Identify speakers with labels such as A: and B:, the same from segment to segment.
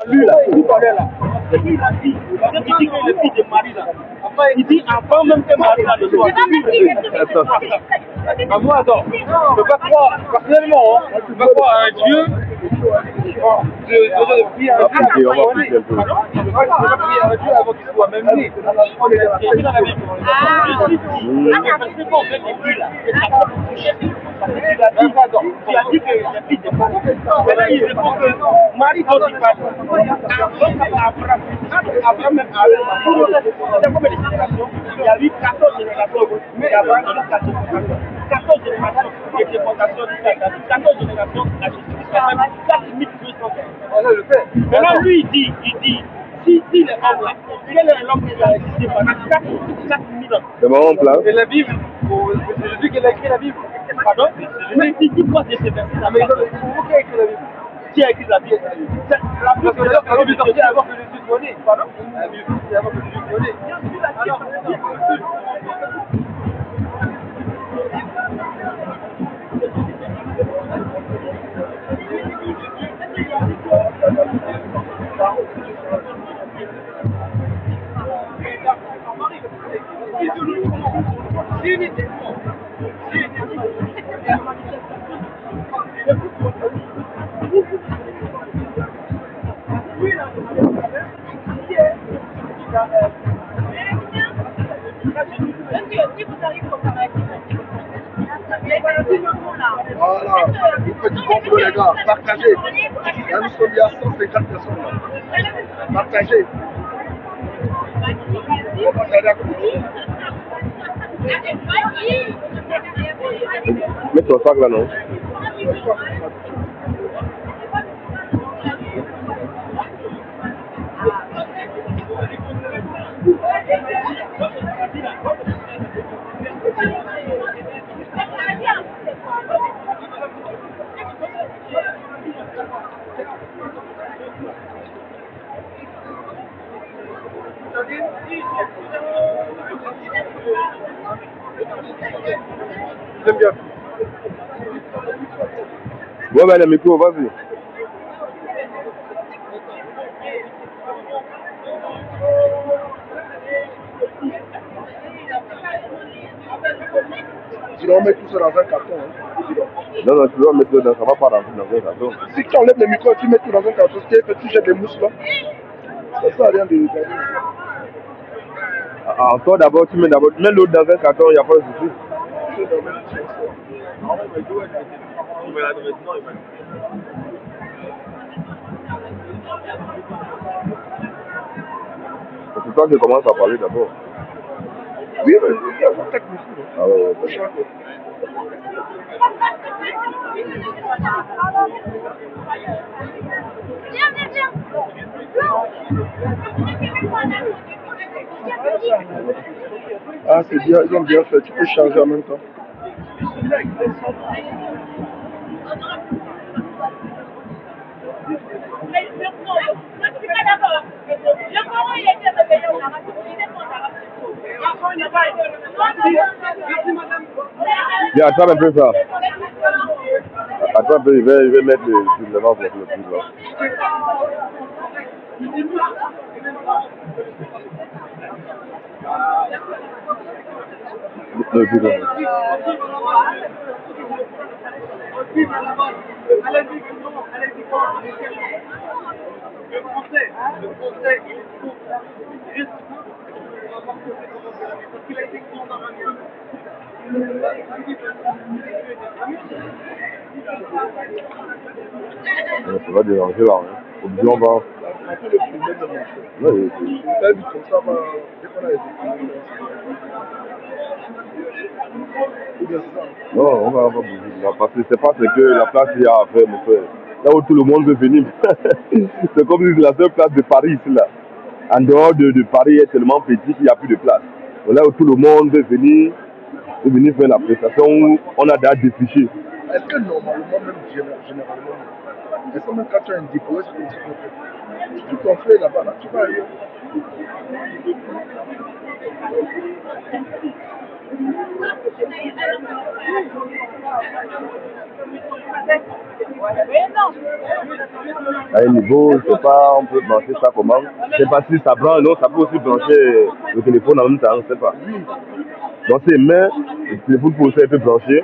A: Lui là, il parlait là. Et puis il a dit, parce qu'il dit que le fils de Marie là. Il dit avant même que Marie là le soit. À moi, attends, je ne peux pas croire, personnellement, je ne peux pas croire à un Dieu. Je prie à un Dieu avant qu'il soit même né. C'est dans la Bible. Je suis dit, c'est bon, c'est lui là. Tu as dit que le fils de Marie. Mais là, il répond que Marie dont il parle. Abraham même il y a eu 14 générations d'Abraham et 14 générations de déportation du Canada, 14 générations à Jésus-Christ, 4200 ans. Maintenant, lui, il dit, si les hommes là, quel est l'homme qui a existé pendant 4 000 ans?
B: C'est mon plan.
A: Et la Bible, c'est Jésus qui a écrit la Bible. Pardon? Mais dis quoi de ces versets? Mais qui a écrit la Bible? Qui a écrit la Bible? La Bible est sortie avant que Jésus soit né. Pardon? La Bible est sortie avant que Jésus soit né.
C: Voilà, vous faites du bon boulot les gars, partagez. Là nous sommes il y a 150 personnes là. Partagez.
B: Mets ton sac là, non?
C: J'aime bien.
B: Bon, ben, le micro, vas-y.
C: Tu dois mettre tout ça dans un carton. Hein.
B: Non, non, tu dois mettre dedans, ça va pas rentrer dans un carton.
C: Si tu enlèves le micro, tu mets tout dans un carton, ce qui fait que tu jettes des mousses là. Ça sert à rien de regarder.
B: Toi d'abord, tu mets l'autre dans un carton, il n'y a pas de souci. C'est toi qui commences à parler d'abord.
C: Oui, mais il y a un contact ici.
B: Ah ouais.
C: Ah, c'est bien, ils ont bien fait. Tu peux changer en même temps.
B: Viens, attrape un peu ça. Attrape un peu, je vais mettre le vent pour le plus là. Le plus là.
A: Le français, il faut juste parce qu'il a été écrit en arabe.
B: Ça va déranger là. Hein. Obligé, on va. Oui. Non, on va bouger là. Parce que c'est pas ce que la place il y a à faire, mon frère. Là où tout le monde veut venir. C'est comme si c'est la seule place de Paris ici là. En dehors de Paris est tellement petit qu'il n'y a plus de place. Donc là où tout le monde veut venir faire la prestation, on a déjà défiché.
C: Est-ce que normalement, même généralement, est-ce que même quand tu as un diplôme, c'est comme ça qu'on fait? Tu t'en fais là-bas, là, tu vas ailleurs.
B: À un niveau, je sais pas, on peut brancher ça comment. Je sais pas si ça branche, non, ça peut aussi brancher le téléphone en même temps, je sais pas. Donc c'est main, le téléphone peut aussi être branché.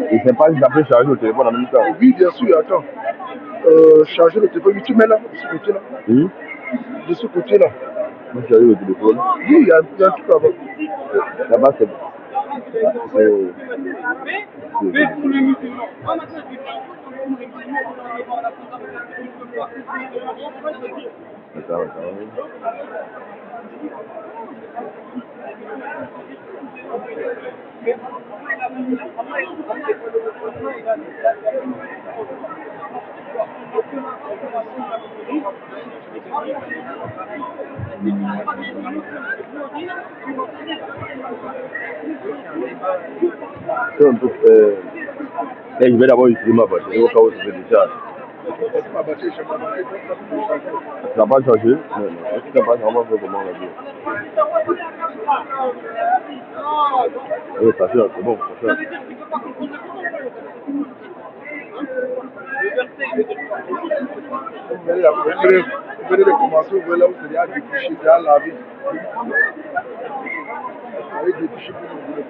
B: Et je sais pas si ça peut charger le téléphone en même temps.
C: Oui, bien sûr, attends. Charger le téléphone, tu mets là, de ce côté-là. De ce côté-là.
B: Vous chargez le téléphone.
C: Oui, il y a un truc là-bas.
B: Là-bas, c'est. Attends. C'est un peu. Je vais d'abord utiliser ma batterie au cas où je fais des charges. Ça n'a pas changé? Non. Est-ce que ça n'a pas vraiment fait comment on l'a dit? Oui, ça fait, c'est bon, ça fait.
C: Vous venez de commencer, vous voyez là où c'est déjà découché, déjà lavé. Avec des fichiers pour vous.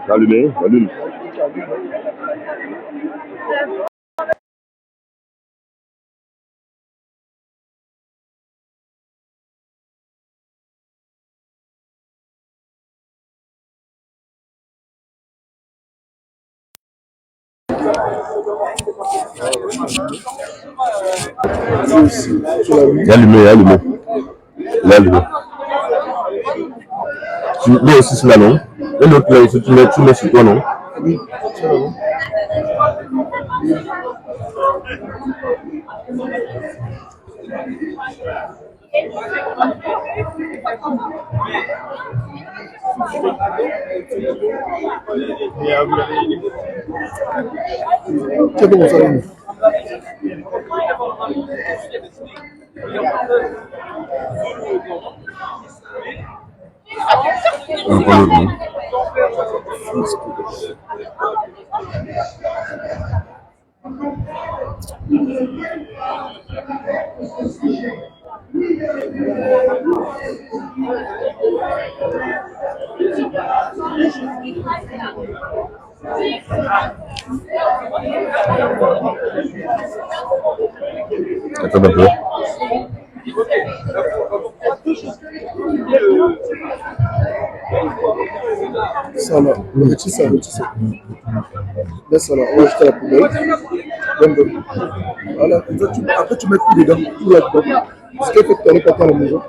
B: C'est allumé, allume. Allumé. Il est allumé. Tu mets aussi cela, non? Et l'autre là aussi, tu mets sur toi, non?
C: Oui, c'est bon. C'est bon, ça va.
B: Attends un peu.
C: Ça là, retire ça. Laisse ça là, on va jeter à la poubelle. Donne. Voilà, après tu mets tout dedans, tout là-dedans. Ce qui fait que tu n'allais pas à la maison.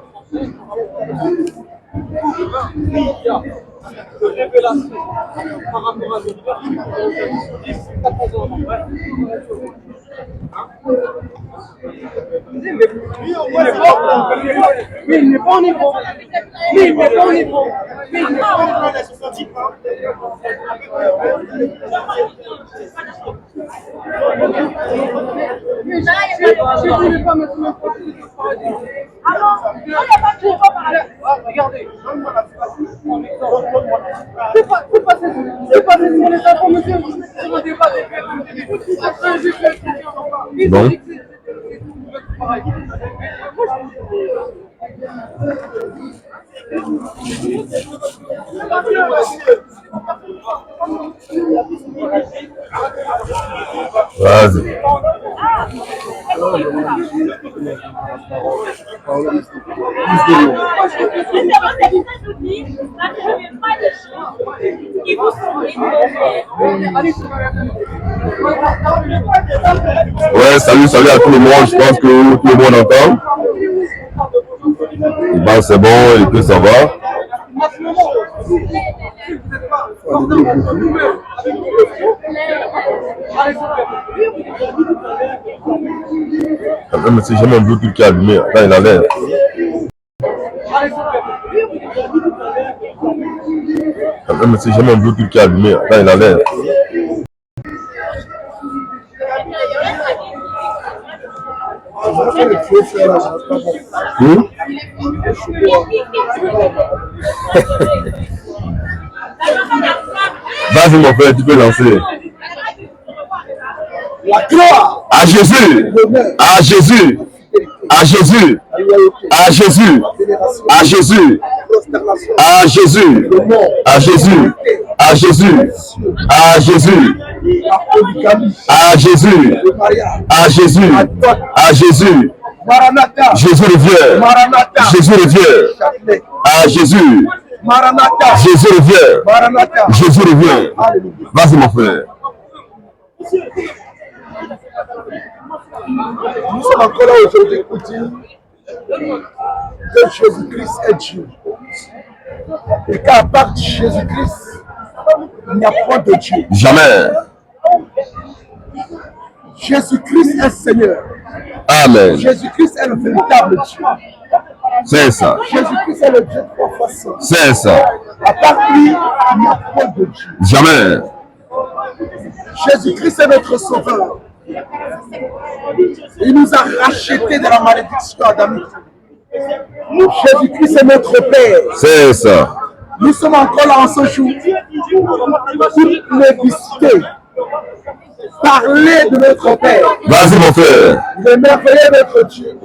A: Mais il n'est pas au niveau. Regardez. C'est pas sur les infos, monsieur.
B: Bon. Vas-y. Ouais, salut à tout le monde. Je pense que tout le monde entend. Ben, c'est bon, et puis ça va. Même si j'ai mon Bluetooth qui est allumé, là il a l'air. Même si j'ai mon Bluetooth qui est allumé, là il a l'air. Vas-y mon frère, tu peux lancer.
C: La gloire.
B: À Jésus. À Jésus. À Jésus. À Jésus. À Jésus. À Jésus. À Jésus. À Jésus. À Jésus. À Jésus. À Jésus. À Jésus.
C: Maranatha.
B: Jésus revient.
C: Maranatha.
B: Jésus revient. À Jésus.
C: Maranatha.
B: Jésus revient.
C: Maranatha.
B: Jésus revient. Vas-y mon frère.
C: Nous sommes encore là aujourd'hui pour dire que Jésus-Christ est Dieu. Et qu'à part Jésus-Christ, il n'y a point de Dieu.
B: Jamais.
C: Jésus-Christ est Seigneur.
B: Amen.
C: Jésus-Christ est le véritable Dieu.
B: C'est ça.
C: Jésus-Christ est le Dieu trois façons.
B: C'est ça.
C: À part lui, il n'y a point de Dieu.
B: Jamais.
C: Jésus-Christ est notre sauveur. Il nous a rachetés de la malédiction adamique. Jésus-Christ est notre Père.
B: C'est ça.
C: Nous sommes encore là en ce jour pour les visiter, parler de notre Père.
B: Vas-y mon frère.
C: Il est merveilleux notre Dieu.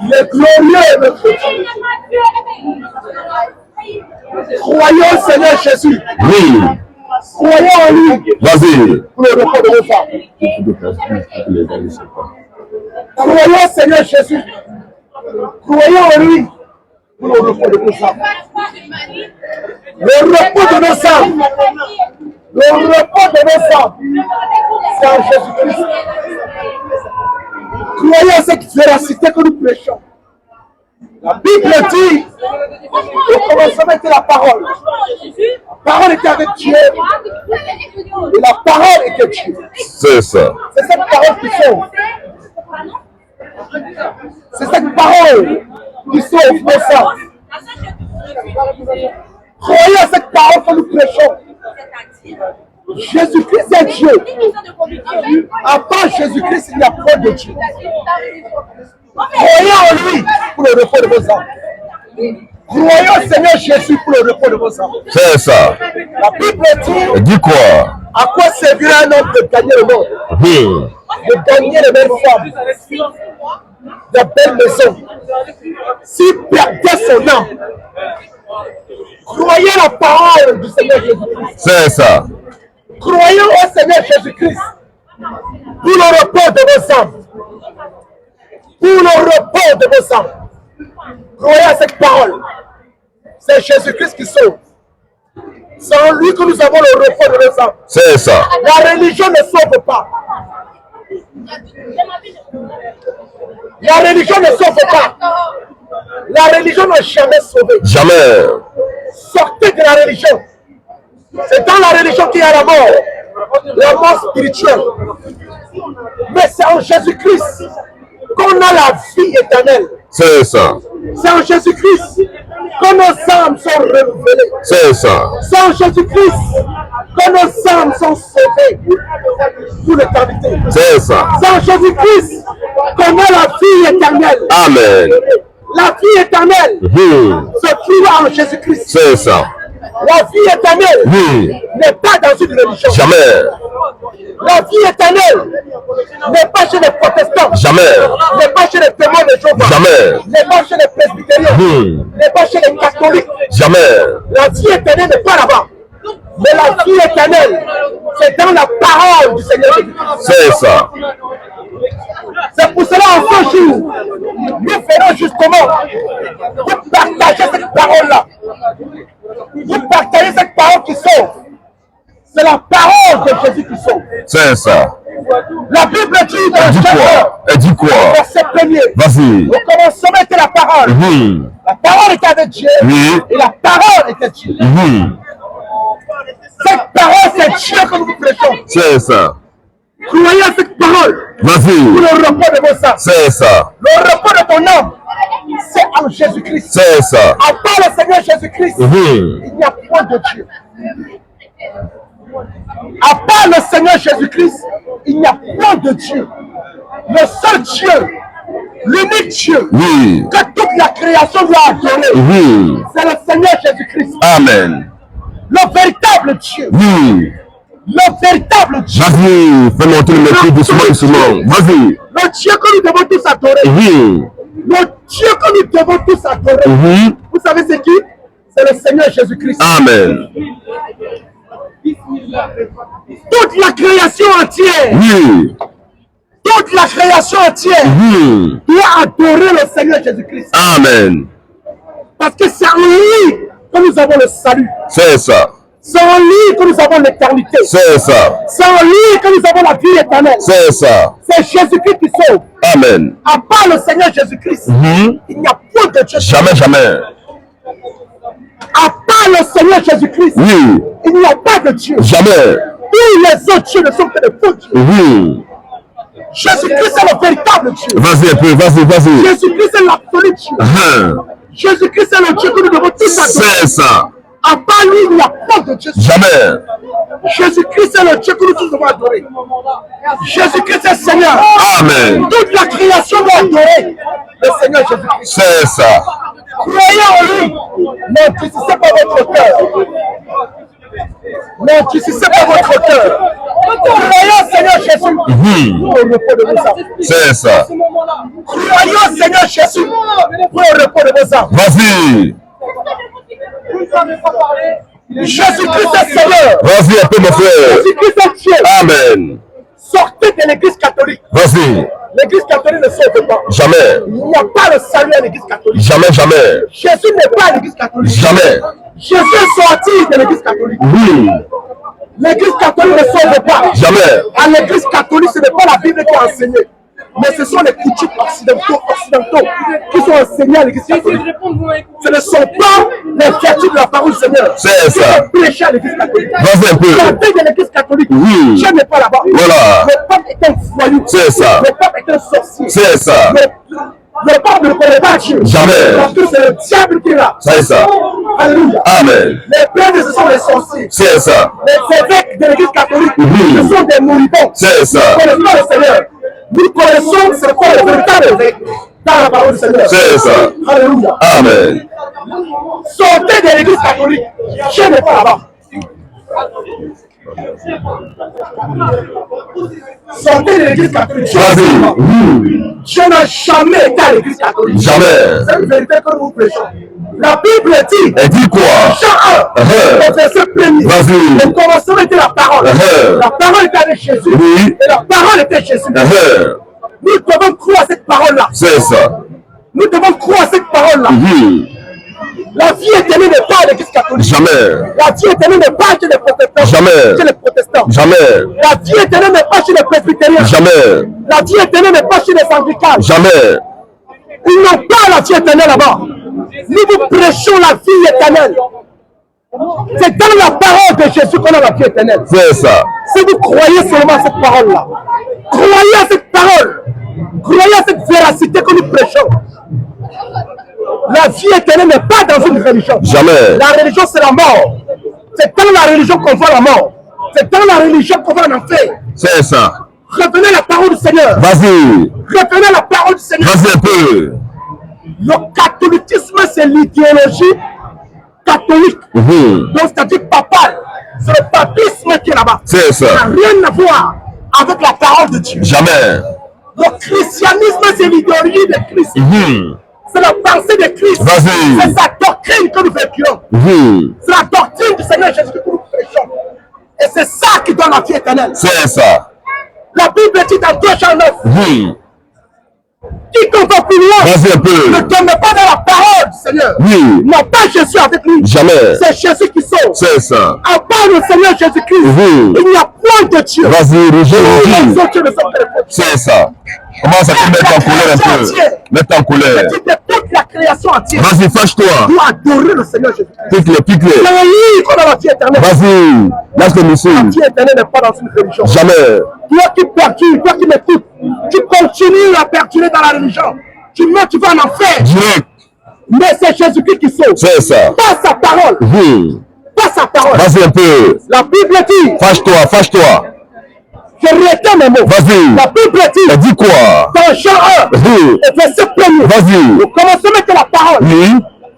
C: Il est glorieux notre Dieu. Croyons au Seigneur Jésus.
B: Oui.
C: Croyons en lui.
B: Vas-y.
C: Pour le repos de nos femmes. Croyons au Seigneur Jésus. Croyons en lui. Pour le repos de nos âmes. Le repos de nos âmes. Le repos de nos âmes. C'est en Jésus-Christ. Croyez à cette véracité que nous prêchons. La Bible dit, au commencement était la parole. La parole était avec Dieu. Et la parole était Dieu.
B: C'est ça.
C: C'est cette parole qui sauve. C'est cette parole qui sauve nos âmes. Croyez à cette parole que nous prêchons. Jésus-Christ est Dieu. À part Jésus-Christ, il n'y a pas de Dieu. Croyez en lui pour le repos de vos âmes. Croyez au Seigneur Jésus pour le repos de vos âmes.
B: C'est ça.
C: La Bible dit,
B: Dis quoi?
C: à quoi servirait un homme de gagner le monde? De gagner les belles femmes, de belles maisons, s'il perdait son âme. Croyez la parole du Seigneur Jésus-Christ.
B: C'est ça.
C: Croyez au Seigneur Jésus-Christ pour le repos de vos âmes. Pour le repos de vos âmes. Croyez à cette parole. C'est Jésus-Christ qui sauve. C'est en lui que nous avons le repos de nos âmes.
B: C'est ça.
C: La religion ne sauve pas. La religion ne sauve pas. La religion n'a jamais sauvé.
B: Jamais.
C: Sortez de la religion. C'est dans la religion qu'il y a la mort spirituelle. Mais c'est en Jésus-Christ qu'on a la vie éternelle.
B: C'est ça.
C: C'est en Jésus-Christ que nos âmes sont renouvelées.
B: C'est ça.
C: C'est en Jésus-Christ que nos âmes sont sauvées pour l'éternité.
B: C'est ça.
C: C'est en Jésus-Christ qu'on a la vie éternelle.
B: Amen.
C: La vie éternelle se trouve en Jésus-Christ.
B: C'est ça.
C: La vie éternelle n'est pas dans une religion.
B: Jamais.
C: La vie éternelle n'est pas chez les protestants.
B: Jamais.
C: N'est pas chez les témoins de Jéhovah.
B: Jamais.
C: N'est pas chez les presbytériens. N'est pas chez les catholiques.
B: Jamais.
C: La vie éternelle n'est pas là-bas. Mais la vie éternelle, c'est dans la parole du Seigneur Jésus-Christ.
B: C'est ça.
C: C'est pour cela, en ce jour, nous ferons justement pour partager cette parole-là. Pour partager cette parole qui sauve. C'est la parole de Jésus qui sauve.
B: C'est ça.
C: La Bible dit dans
B: Dis quoi? Et dis quoi?
C: verset 1er.
B: Vas-y.
C: Au commencement était la parole. La parole était avec Dieu. Et la parole était Dieu. Cette parole, c'est Dieu que nous prêchons.
B: C'est ça.
C: Croyez à cette parole.
B: Vas-y.
C: Pour le repos de vos âmes.
B: C'est ça.
C: Le repos de ton âme, c'est en Jésus-Christ.
B: C'est ça.
C: À part le Seigneur Jésus-Christ, il n'y a point de Dieu. À part le Seigneur Jésus-Christ, il n'y a point de Dieu. Le seul Dieu, l'unique Dieu,
B: Oui.
C: que toute la création doit adorer,
B: Oui.
C: c'est le Seigneur Jésus-Christ.
B: Amen.
C: Le véritable Dieu.
B: Oui.
C: Le véritable Dieu.
B: Vas-y, fais monter le mépris doucement, doucement. Vas-y.
C: Le Dieu que nous devons tous adorer.
B: Oui.
C: Le Dieu que nous devons tous adorer.
B: Oui.
C: Vous savez c'est qui? C'est le Seigneur Jésus-Christ.
B: Amen.
C: Toute la création entière.
B: Oui.
C: Toute la création entière
B: Oui.
C: doit adorer le Seigneur Jésus-Christ.
B: Amen.
C: Parce que c'est en lui que nous avons le salut.
B: C'est ça.
C: C'est en lui que nous avons l'éternité.
B: C'est ça.
C: C'est en lui que nous avons la vie éternelle.
B: C'est ça.
C: C'est Jésus-Christ qui sauve.
B: Amen.
C: À part le Seigneur Jésus-Christ, il n'y a point de Dieu.
B: Jamais, jamais.
C: À part le Seigneur Jésus-Christ,
B: Oui.
C: il n'y a pas de Dieu.
B: Jamais.
C: Tous les autres dieux ne sont que des faux dieux.
B: Oui.
C: Jésus-Christ est le véritable Dieu.
B: Vas-y un peu, vas-y, vas-y.
C: Jésus-Christ est l'absolu Dieu. Jésus-Christ est le Dieu que nous devons tous adorer.
B: C'est ça.
C: À part lui, il n'y a pas de Dieu.
B: Jamais.
C: Jésus-Christ est le Dieu que nous tous devons adorer. Jésus-Christ est Seigneur.
B: Amen.
C: Toute la création doit adorer le Seigneur Jésus-Christ.
B: C'est ça.
C: Croyez en lui. N'entristissez pas votre cœur. N'entristissez pas votre cœur. Croyez au Seigneur Jésus pour le repos de vos âmes.
B: C'est ça.
C: Croyez au Seigneur Jésus pour le repos de vos âmes.
B: Vas-y.
C: Jésus-Christ est Seigneur.
B: Vas-y un peu, mon frère.
C: Jésus-Christ est Dieu.
B: Amen.
C: Sortez de l'église catholique.
B: Vas-y.
C: L'église catholique ne sauve pas.
B: Jamais.
C: Il n'y a pas de salut à l'église catholique.
B: Jamais, jamais.
C: Jésus n'est pas à l'église catholique.
B: Jamais.
C: Jésus est sorti de l'église catholique.
B: Oui.
C: L'église catholique ne sauve pas.
B: Jamais.
C: À l'église catholique, ce n'est pas la Bible qui est enseignée. Mais ce sont les coutumes occidentaux qui sont enseignés à l'église catholique. Ce ne sont pas les vertus de la parole du Seigneur.
B: C'est ça.
C: Qui sont prêchées à l'église catholique.
B: Vas-y un peu.
C: Sortez de l'église catholique.
B: Oui.
C: Dieu n'est pas là-bas.
B: Voilà.
C: Le pape est un voyou.
B: C'est ça.
C: Le pape est un sorcier.
B: C'est ça.
C: Le pape ne connaît pas Dieu.
B: Jamais.
C: Parce que c'est le diable qui est là.
B: C'est ça.
C: Alléluia.
B: Amen.
C: Les prêtres, ce sont les sorciers.
B: C'est ça.
C: Les évêques de l'église catholique,
B: Oui.
C: ce sont des moribonds.
B: C'est ça.
C: Nous connaissons pas le Seigneur. Nous connaissons ce qu'est le véritable évêque dans la parole du Seigneur.
B: C'est ça.
C: Alléluia.
B: Amen.
C: Sortez de l'église catholique. Dieu n'est pas là-bas. Sortez de l'église catholique.
B: Vas-y.
C: Dieu n'a jamais été à l'église catholique.
B: Jamais.
C: C'est une vérité que nous prêchons. La Bible dit,
B: Elle dit quoi?
C: Jean 1, au verset 1er,
B: Vas-y.
C: le commencement était la parole. La parole était avec Jésus.
B: Oui.
C: Et la parole était Jésus. Nous devons croire à cette parole-là.
B: C'est ça.
C: Nous devons croire à cette parole-là.
B: Oui.
C: La vie éternelle n'est pas à l'église catholique.
B: Jamais.
C: La vie éternelle n'est pas chez les protestants.
B: Jamais.
C: Chez les protestants.
B: Jamais.
C: La vie éternelle n'est pas chez les presbytériens.
B: Jamais.
C: La vie éternelle n'est pas chez les anglicans.
B: Jamais.
C: Ils n'ont pas la vie éternelle là-bas. Nous vous prêchons la vie éternelle. C'est dans la parole de Jésus qu'on a la vie éternelle.
B: C'est ça.
C: Si vous croyez seulement à cette parole-là, croyez à cette parole, croyez à cette véracité que nous prêchons. La vie éternelle n'est pas dans une religion.
B: Jamais.
C: La religion, c'est la mort. C'est dans la religion qu'on voit la mort. C'est dans la religion qu'on voit l'enfer.
B: C'est ça.
C: Revenez à la parole du Seigneur.
B: Vas-y.
C: Revenez à la parole du Seigneur.
B: Vas-y un peu.
C: Le catholicisme, c'est l'idéologie catholique. Donc, c'est-à-dire papal. C'est le papisme qui est là-bas.
B: C'est ça.
C: Ça n'a rien à voir avec la parole de Dieu.
B: Jamais.
C: Le christianisme, c'est l'idéologie de Christ. C'est la pensée de Christ.
B: Vas-y.
C: C'est sa doctrine que nous véhiculons. C'est la doctrine du Seigneur Jésus que nous prêchons. Et c'est ça qui donne la vie éternelle.
B: C'est ça.
C: La Bible dit dans 2 Jean 9. Quiconque va plus loin
B: Vas-y un peu.
C: ne tombe pas dans la parole du Seigneur. Non, pas Jésus avec lui.
B: Jamais.
C: C'est Jésus qui sauve.
B: C'est ça.
C: À part le Seigneur Jésus-Christ, il n'y a point de Dieu.
B: Vas-y,
C: Tous les
B: Roger.
C: autres dieux ne sont que des faux.
B: C'est ça. Commence à te mettre en colère un peu. Mettre en colère.
C: C'est de toute la création entière.
B: Vas-y, fâche-toi.
C: Doit adorer le Seigneur Jésus-Christ.
B: Pique-les, pique-les.
C: C'est lui qu'on a la vie éternelle.
B: Vas-y. Lâche le
C: La
B: missile.
C: vie éternelle n'est pas dans une religion.
B: Jamais.
C: Toi qui perdures, toi qui m'écoutes, tu continues à perdurer dans la religion. Tu meurs, tu vas en enfer.
B: Direct.
C: Mais c'est Jésus-Christ qui sauve.
B: C'est ça.
C: Pas sa parole. Pas sa parole.
B: Vas-y un peu.
C: La Bible dit,
B: Fâche-toi, fâche-toi.
C: Je retiens mes mots.
B: Vas-y.
C: La Bible dit.
B: Elle dit quoi?
C: Dans Jean 1, et verset 1er.
B: Vas-y.
C: Nous commençons avec la parole.
B: Oui.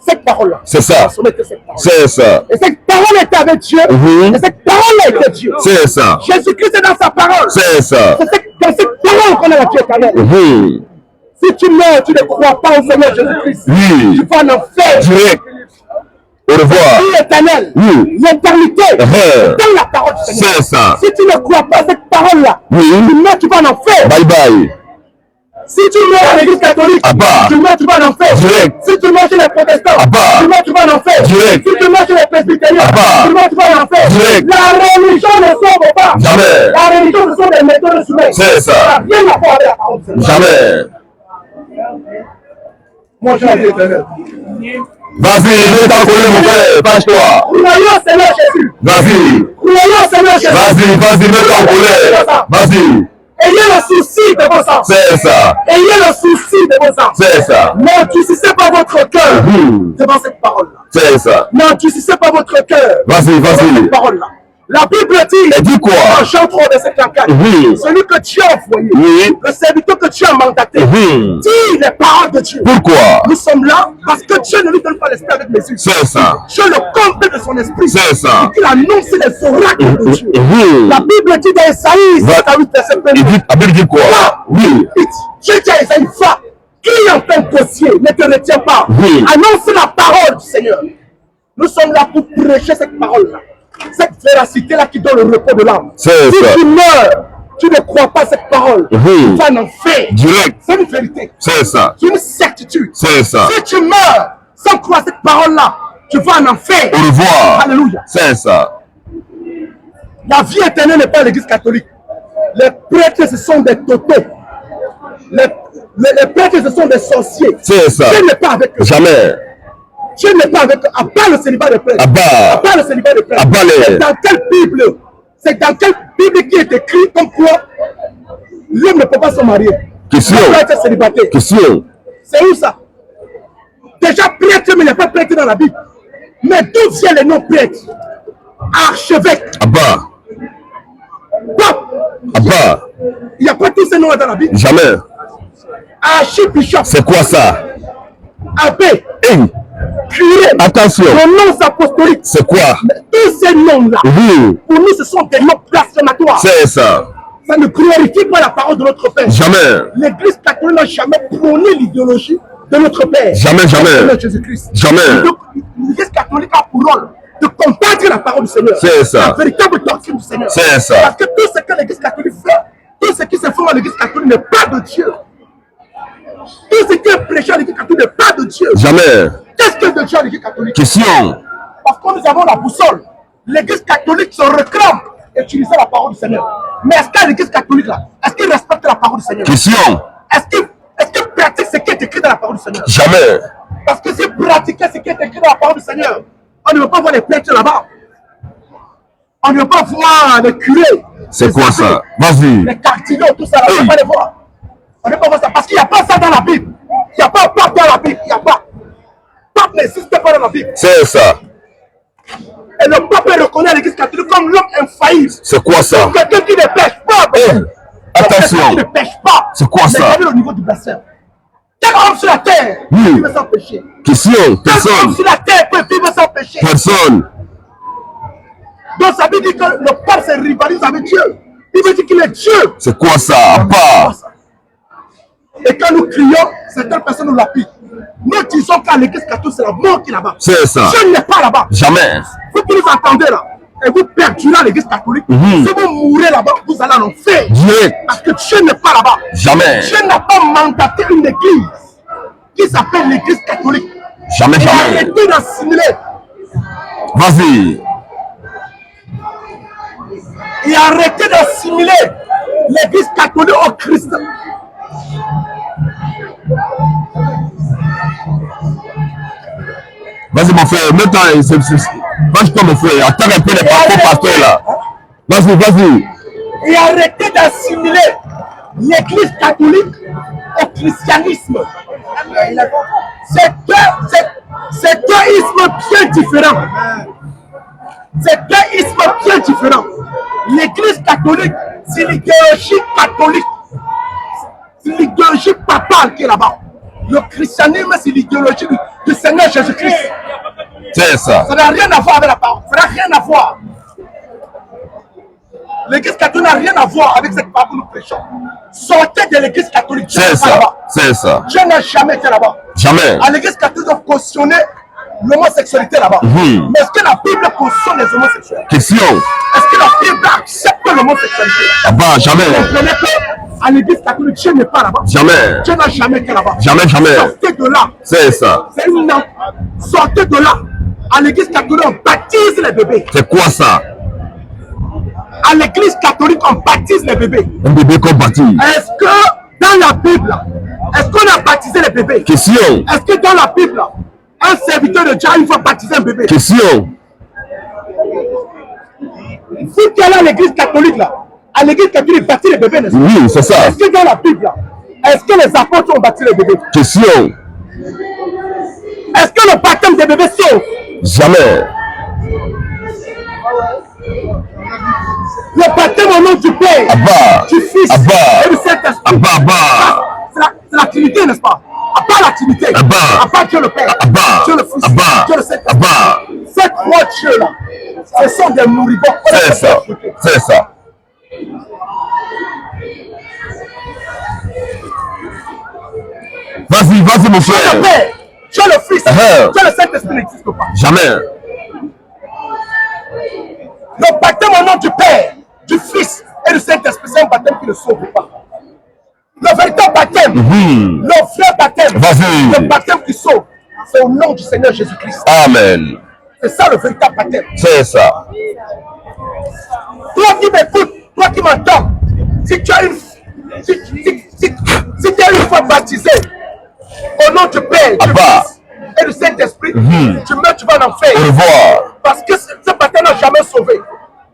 C: Cette parole-là.
B: C'est ça. C'est ça.
C: Et cette parole était avec Dieu. Et cette parole-là était Dieu.
B: C'est ça.
C: Jésus-Christ est dans sa parole.
B: C'est ça.
C: C'est dans cette parole qu'on a la Dieu éternel. Si tu meurs, tu ne crois pas au Seigneur Jésus-Christ.
B: Oui.
C: Tu vas en enfer.
B: Direct. Au revoir.
C: La vie éternelle.
B: Oui.
C: L'éternité. Dans la parole du Seigneur.
B: C'est ça.
C: Si tu ne crois pas à cette parole-là, tu meurs, tu vas en enfer.
B: Bye bye.
C: Si tu meurs à l'église catholique, tu meurs, tu vas en enfer.
B: Direct.
C: Si tu meurs chez les protestants, tu meurs, tu vas en enfer.
B: Direct.
C: Si tu meurs chez les presbytériens, tu meurs, tu vas en enfer.
B: Direct.
C: La religion ne sauve pas.
B: Jamais.
C: La religion, ce sont des méthodes humaines.
B: C'est ça.
C: Ça n'a rien à voir avec la parole du Seigneur.
B: Jamais.
C: Moi, j'ai la vie éternelle.
B: Vas-y, mets ta colère, mon frère, fâche-toi.
C: Croyons au Seigneur Jésus.
B: Vas-y.
C: Croyons au Seigneur Jésus.
B: Vas-y, mets ta colère. Vas-y.
C: Ayez le souci de vos sens.
B: C'est ça.
C: Ayez le souci de vos sens.
B: C'est ça.
C: N'endurcissez pas votre cœur devant cette parole-là.
B: C'est ça.
C: N'endurcissez pas votre cœur
B: Vas-y,
C: devant
B: vas-y.
C: cette parole-là. La Bible dit,
B: Elle dit quoi?
C: en Jean 3, verset 44, celui que Dieu a envoyé, le serviteur que Dieu a mandaté, dit les paroles de Dieu.
B: Pourquoi?
C: Nous sommes là parce que Dieu ne lui donne pas l'esprit avec mes yeux.
B: C'est ça.
C: Dieu le comble de son esprit.
B: C'est ça.
C: Et qu'il annonce les oracles de Dieu. La Bible dit dans Isaïe 58, verset 22.
B: La Bible dit quoi? Oui.
C: Dieu dit à Isaïe, va, qui entend le dossier, ne te retiens pas. Annonce la parole du Seigneur. Nous sommes là pour prêcher cette parole-là. Cette véracité-là qui donne le repos de l'âme. Si tu meurs, tu ne crois pas cette parole, tu vas en enfer.
B: Direct.
C: C'est une vérité.
B: C'est ça.
C: C'est une certitude.
B: C'est ça.
C: Si tu meurs sans croire cette parole-là, tu vas en enfer.
B: Au revoir.
C: Alléluia.
B: C'est ça.
C: La vie éternelle n'est pas l'église catholique. Les prêtres, ce sont des totés. Les prêtres, ce sont des sorciers.
B: C'est ça.
C: Dieu n'est pas avec eux.
B: Jamais.
C: Dieu n'est pas avec eux. À part le célibat des prêtres.
B: À part
C: le célibat des prêtres. C'est dans quelle Bible? C'est dans quelle Bible qui est écrit comme quoi l'homme ne peut pas se marier?
B: Question.
C: Il peut être célibataire.
B: Question.
C: C'est où ça? Déjà prêtre, mais il n'y a pas prêtre dans la Bible. Mais d'où viennent les noms prêtres? Archevêque.
B: Abba.
C: Pape.
B: Abba.
C: Il n'y a pas tous ces noms dans la Bible.
B: Jamais.
C: Archibishop.
B: C'est quoi ça?
C: Abbé.
B: Hey.
C: Curé.
B: Attention.
C: Les noms apostoliques.
B: C'est quoi?
C: Mais tous ces noms-là, pour nous, ce sont des noms blasphématoires.
B: C'est ça.
C: Ça ne glorifie pas la parole de notre Père.
B: Jamais.
C: L'Église catholique n'a jamais prôné l'idéologie de notre Père.
B: Jamais, jamais.
C: Jésus-Christ.
B: Jamais.
C: Donc, l'Église catholique a pour rôle de combattre la parole du Seigneur.
B: C'est ça.
C: La véritable doctrine du Seigneur.
B: C'est ça.
C: Parce que tout ce que l'Église catholique fait, tout ce qui se fait dans l'Église catholique n'est pas de Dieu. Tout ce qui est prêché à l'Église catholique n'est pas de Dieu.
B: Jamais.
C: Qu'est-ce que de Dieu à l'Église catholique?
B: Question.
C: Parce que nous avons la boussole. L'Église catholique se réclame utiliser la parole du Seigneur. Mais est-ce que l'Église catholique là, est-ce qu'il respecte la parole du Seigneur?
B: Question.
C: Est-ce qu'il pratique ce qui est écrit dans la parole du Seigneur?
B: Jamais.
C: Parce que s'il pratiquait ce qui est écrit dans la parole du Seigneur, on ne veut pas voir les prêtres là-bas. On ne veut pas voir les curés.
B: C'est quoi ça? Vas-y.
C: Les cardinaux, tout ça, on ne veut pas les voir. On ne veut pas voir ça parce qu'il n'y a pas ça dans la Bible. Il n'y a pas pape dans la Bible. Il n'y a pas. Pape n'existe pas dans la Bible.
B: C'est ça.
C: Et le pape reconnaît l'Église catholique comme l'homme infaillible.
B: C'est quoi ça?
C: Quelqu'un qui ne pêche pas.
B: Attention.
C: Quelqu'un qui ne pêche pas.
B: C'est quoi ça?
C: Regardez le niveau du blasphème. Quel homme sur la terre peut vivre sans péché?
B: Question.
C: Quel homme
B: Personne.
C: sur la terre peut vivre sans péché?
B: Personne.
C: Donc ça veut dire que le pape se rivalise avec Dieu. Il veut dire qu'il est Dieu.
B: C'est quoi ça? À part.
C: Et quand nous crions, certaines personnes nous l'appuient. Nous disons qu'à l'église catholique, c'est la mort qui est là-bas.
B: C'est ça.
C: Dieu n'est pas là-bas.
B: Jamais.
C: Vous qui nous entendez là, et vous perdurez à l'église catholique, si vous mourrez là-bas, vous allez en enfer.
B: Direct.
C: Parce que Dieu n'est pas là-bas.
B: Jamais.
C: Dieu n'a pas mandaté une église qui s'appelle l'église catholique.
B: Jamais,
C: Et
B: jamais.
C: arrêtez d'assimiler.
B: Vas-y.
C: Et arrêtez d'assimiler l'église catholique au Christ.
B: Vas-y, mon frère. Mets-toi. Vache-toi, mon frère. Attends un peu les pasteurs là. Vas-y, vas-y.
C: Et arrêtez d'assimiler l'église catholique au christianisme. C'est deux ismes bien différents. C'est deux ismes bien différents. L'église catholique, C'est l'idéologie catholique. C'est l'idéologie papale qui est là-bas. Le christianisme, c'est l'idéologie du Seigneur Jésus-Christ.
B: C'est ça.
C: Ça n'a rien à voir avec la parole. Ça n'a rien à voir. L'église catholique n'a rien à voir avec cette parole que nous prêchons. Sortez de l'église catholique.
B: C'est ça. C'est ça.
C: Dieu n'a jamais été là-bas.
B: Jamais.
C: À l'église catholique, on cautionné l'homosexualité là-bas. Mais est-ce que la Bible cautionne les homosexuels?
B: Question.
C: Est-ce que la Bible accepte l'homosexualité?
B: Ah bah, jamais.
C: Vous comprenez qu'à l'église catholique, Dieu n'est pas là-bas.
B: Jamais.
C: Dieu n'a jamais été là-bas.
B: Jamais, jamais.
C: Sortez de là.
B: C'est ça.
C: C'est une... Sortez de là. À l'église catholique, on baptise les bébés.
B: C'est quoi ça?
C: À l'église catholique, on baptise les bébés.
B: Un bébé qu'on baptise.
C: Est-ce que dans la Bible, est-ce qu'on a baptisé les bébés?
B: Question.
C: Est-ce que dans la Bible, un serviteur de Dieu, il faut baptiser un bébé?
B: Question.
C: Vous qui allez à l'église catholique, là, à l'église catholique, baptise les bébés, n'est-ce pas?
B: Oui, c'est ça.
C: Est-ce que dans la Bible, est-ce que les apôtres ont baptisé les bébés?
B: Question.
C: Est-ce que le baptême des bébés sauve?
B: Jamais.
C: Le baptême au nom du Père,
B: Abba.
C: du Fils
B: Abba.
C: et du Saint-Esprit.
B: Abba, Abba.
C: C'est la Trinité, n'est-ce pas? Abba la Trinité.
B: Abba.
C: Abba Dieu le Père.
B: Abba.
C: Dieu le Fils.
B: Abba.
C: Dieu le Saint-Esprit.
B: Abba.
C: Ces trois dieux-là, ce sont des moribonds.
B: C'est ça. C'est ça. Vas-y, vas-y, mon
C: Dieu le
B: frère.
C: Père, Dieu le Fils,
B: Uh-huh.
C: Dieu le Saint-Esprit n'existe pas.
B: Jamais.
C: Le baptême au nom du Père, du Fils et du Saint-Esprit, c'est un baptême qui ne sauve pas. Le véritable baptême, le vrai baptême,
B: Vas-y.
C: le baptême qui sauve, c'est au nom du Seigneur Jésus-Christ.
B: Amen.
C: C'est ça le véritable baptême.
B: C'est ça.
C: Toi qui m'écoutes, toi qui m'entends, si tu as une, si tu es une fois baptisé au nom du Père, du
B: Abba.
C: Fils et du Saint-Esprit, tu meurs, tu vas en enfer.
B: Au revoir.
C: Parce que ce baptême n'a jamais sauvé.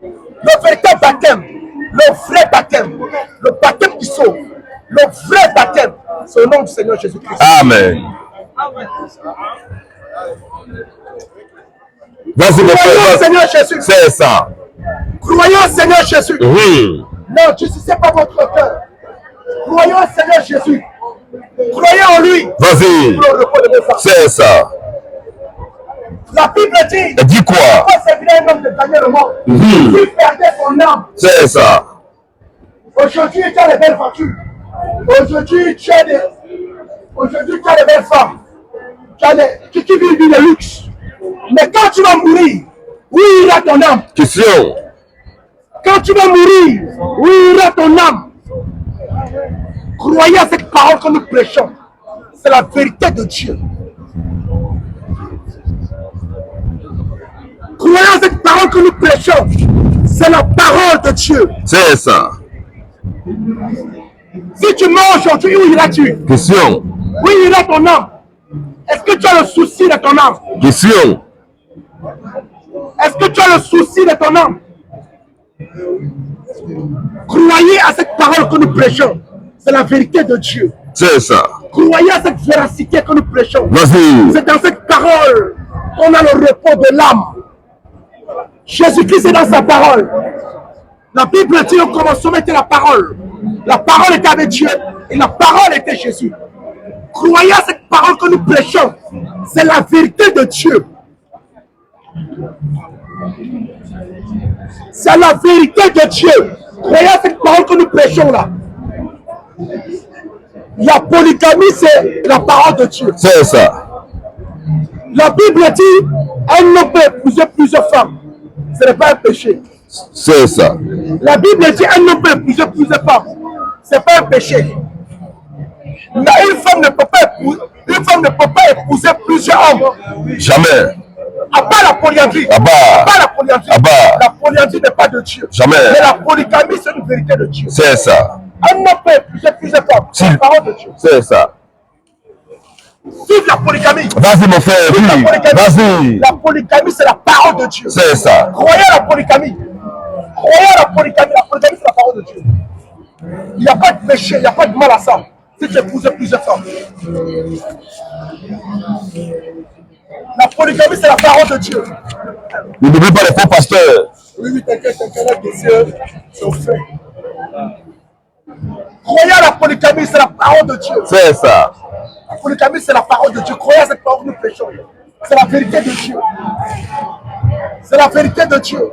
C: Le véritable baptême, le vrai baptême, le baptème qui sauve, le vrai baptême, c'est au nom du Seigneur Jésus-Christ.
B: Amen. Vas-y, mon
C: Croyons au
B: frère.
C: Seigneur Jésus.
B: C'est ça.
C: Croyons au Seigneur Jésus.
B: Oui.
C: Non, je ne sais pas votre cœur. Croyons au Seigneur Jésus. Croyez en lui.
B: Vas-y.
C: Pour le repos de nos âmes.
B: C'est ça.
C: La Bible dit.
B: Et dis quoi?
C: Pourquoi servir un homme de gagner le monde? Il perdait son âme.
B: C'est ça.
C: Aujourd'hui, tu as les belles voitures. Aujourd'hui, tu as les belles femmes. Tu vis le luxe. Mais quand tu vas mourir, où ira ton âme?
B: Question.
C: Quand tu vas mourir, où ira ton âme? Croyez à cette parole que nous prêchons. C'est la vérité de Dieu. Croyez à cette parole que nous prêchons. C'est la parole de Dieu.
B: C'est ça.
C: Si tu meurs aujourd'hui, où iras-tu?
B: Question.
C: Où ira ton âme? Est-ce que tu as le souci de ton âme?
B: Question.
C: Est-ce que tu as le souci de ton âme? Croyez à cette parole que nous prêchons. C'est la vérité de Dieu.
B: C'est ça.
C: Croyez à cette véracité que nous prêchons.
B: Vas-y.
C: C'est dans cette parole qu'on a le repos de l'âme. Jésus-Christ est dans sa parole. La Bible dit au commencement était la parole. La parole était avec Dieu et la parole était Jésus. Croyez à cette parole que nous prêchons. C'est la vérité de Dieu. C'est la vérité de Dieu. Croyez à cette parole que nous prêchons là. La polygamie, c'est la parole de Dieu.
B: C'est ça.
C: La Bible dit un homme peut épouser plusieurs femmes. Ce n'est pas un péché.
B: C'est ça.
C: La Bible dit un homme peut épouser plusieurs femmes. Ce n'est pas un péché. Mais une femme ne peut pas épouser plusieurs hommes.
B: Jamais.
C: À part la polyandrie.
B: Abba.
C: À part la polyandrie.
B: Abba.
C: La polyandrie n'est pas de Dieu.
B: Jamais.
C: Mais la polygamie, c'est une vérité de Dieu.
B: C'est ça.
C: Un homme peut épouser plusieurs femmes. C'est la parole de Dieu.
B: C'est ça.
C: Vive la polygamie.
B: Vas-y, mon frère.
C: Vive la
B: Oui.
C: polygamie.
B: Vas-y.
C: La polygamie, c'est la parole de Dieu.
B: C'est ça.
C: Croyez à la polygamie. Croyez à la polygamie. La polygamie, c'est la parole de Dieu. Il n'y a pas de péché, il n'y a pas de mal à ça. Si tu épouses plusieurs femmes. La polygamie, c'est la parole de Dieu.
B: N'oubliez pas les faux pasteurs.
C: Oui, t'inquiète, les Dieu sont faits. Croyez à la polygamie, c'est la parole de Dieu.
B: C'est ça.
C: La polygamie, c'est la parole de Dieu. Croyez à cette parole que nous prêchons. C'est la vérité de Dieu. C'est la vérité de Dieu.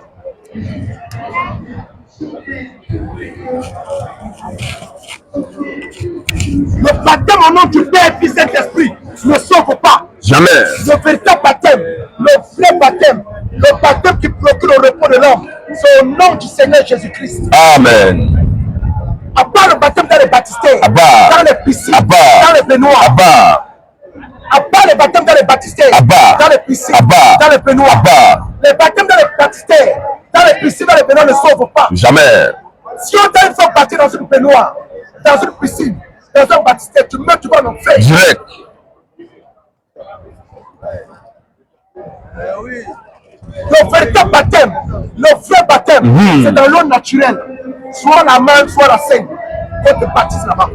C: Le baptême au nom du Père, Fils et Saint-Esprit ne sauve pas.
B: Jamais.
C: Le véritable baptême, le vrai baptême, le baptême qui procure le repos de l'homme, c'est au nom du Seigneur Jésus-Christ.
B: Amen.
C: À part le baptême dans les baptistères, dans les piscines, dans les baignoires. À part le baptême dans les baptistères, dans les piscines, dans les baignoires. Les baptêmes dans les baptistères, dans les piscines, dans les baignoires ne sauvent pas.
B: Jamais.
C: Si on t'a une fois parti dans une baignoire, dans une piscine, dans un baptistère, tu meurs, tu vas en enfer.
B: Direct.
C: Le véritable baptême, le vrai baptême, c'est dans l'eau naturelle. Soit la main, soit la scène. On te baptise là-bas.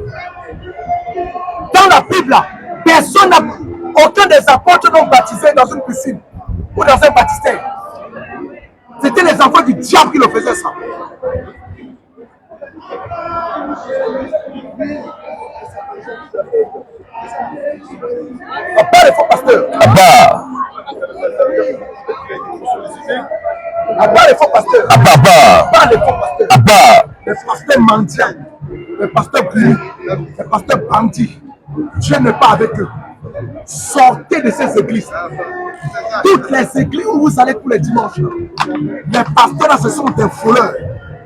C: Dans la Bible, personne n'a, aucun des apôtres n'ont baptisé dans une piscine ou dans un baptistère. C'était les enfants du diable qui le faisaient ça. À part les faux pasteurs. À part les faux pasteurs. À part les faux pasteurs. Les pasteurs mendiants. Les pasteurs brûlés. Les pasteurs bandits. Dieu n'est pas avec eux. Sortez de ces églises. Toutes les églises où vous allez tous les dimanches, les pasteurs là, ce sont des voleurs.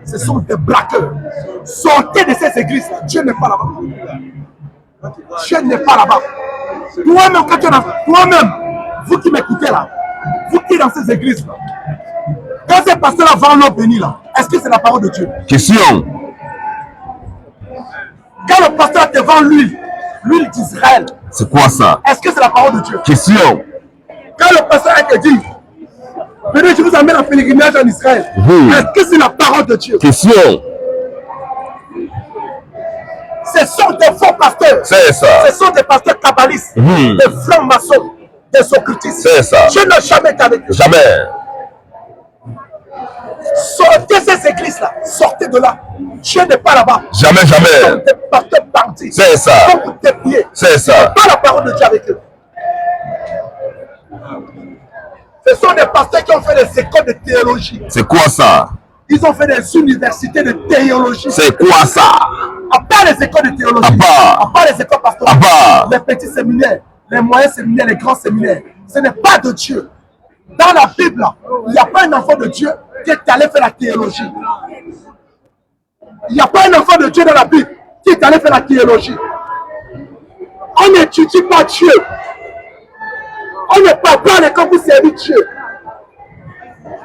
C: Ce sont des braqueurs. Sortez de ces églises. Dieu n'est pas là-bas. Dieu n'est pas là-bas. Toi-même, quand tu es là, toi-même, vous qui m'écoutez là, vous qui êtes dans ces églises là, quand ces pasteurs là vendent l'eau bénie là, est-ce que c'est la parole de Dieu?
B: Question.
C: Quand le pasteur te vend l'huile d'Israël,
B: c'est quoi ça?
C: Est-ce que c'est la parole de Dieu?
B: Question.
C: Quand le pasteur te dit, venez, je vous amène en pèlerinage en Israël, est-ce que c'est la parole de Dieu?
B: Question.
C: Ce sont des faux pasteurs.
B: C'est ça.
C: Ce sont des pasteurs kabbalistes, des francs-maçons, des occultistes.
B: C'est ça.
C: Dieu n'a jamais été avec eux.
B: Jamais.
C: Sortez ces églises-là. Sortez de là. Dieu n'est pas là-bas.
B: Jamais,
C: Ce sont
B: jamais.
C: des pasteurs bandits.
B: C'est ça.
C: Ils vont vous dépouiller.
B: C'est ça.
C: Pas la parole de Dieu avec eux. Ce sont des pasteurs qui ont fait des écoles de théologie.
B: C'est quoi ça?
C: Ils ont fait des universités de théologie.
B: C'est quoi ça?
C: À part les écoles de théologie, à part les écoles pastorales, les petits séminaires, les moyens séminaires, les grands séminaires, ce n'est pas de Dieu. Dans la Bible, il n'y a pas un enfant de Dieu qui est allé faire la théologie. Il n'y a pas un enfant de Dieu dans la Bible qui est allé faire la théologie. On n'étudie pas Dieu. On ne parle pas à l'école pour servir Dieu.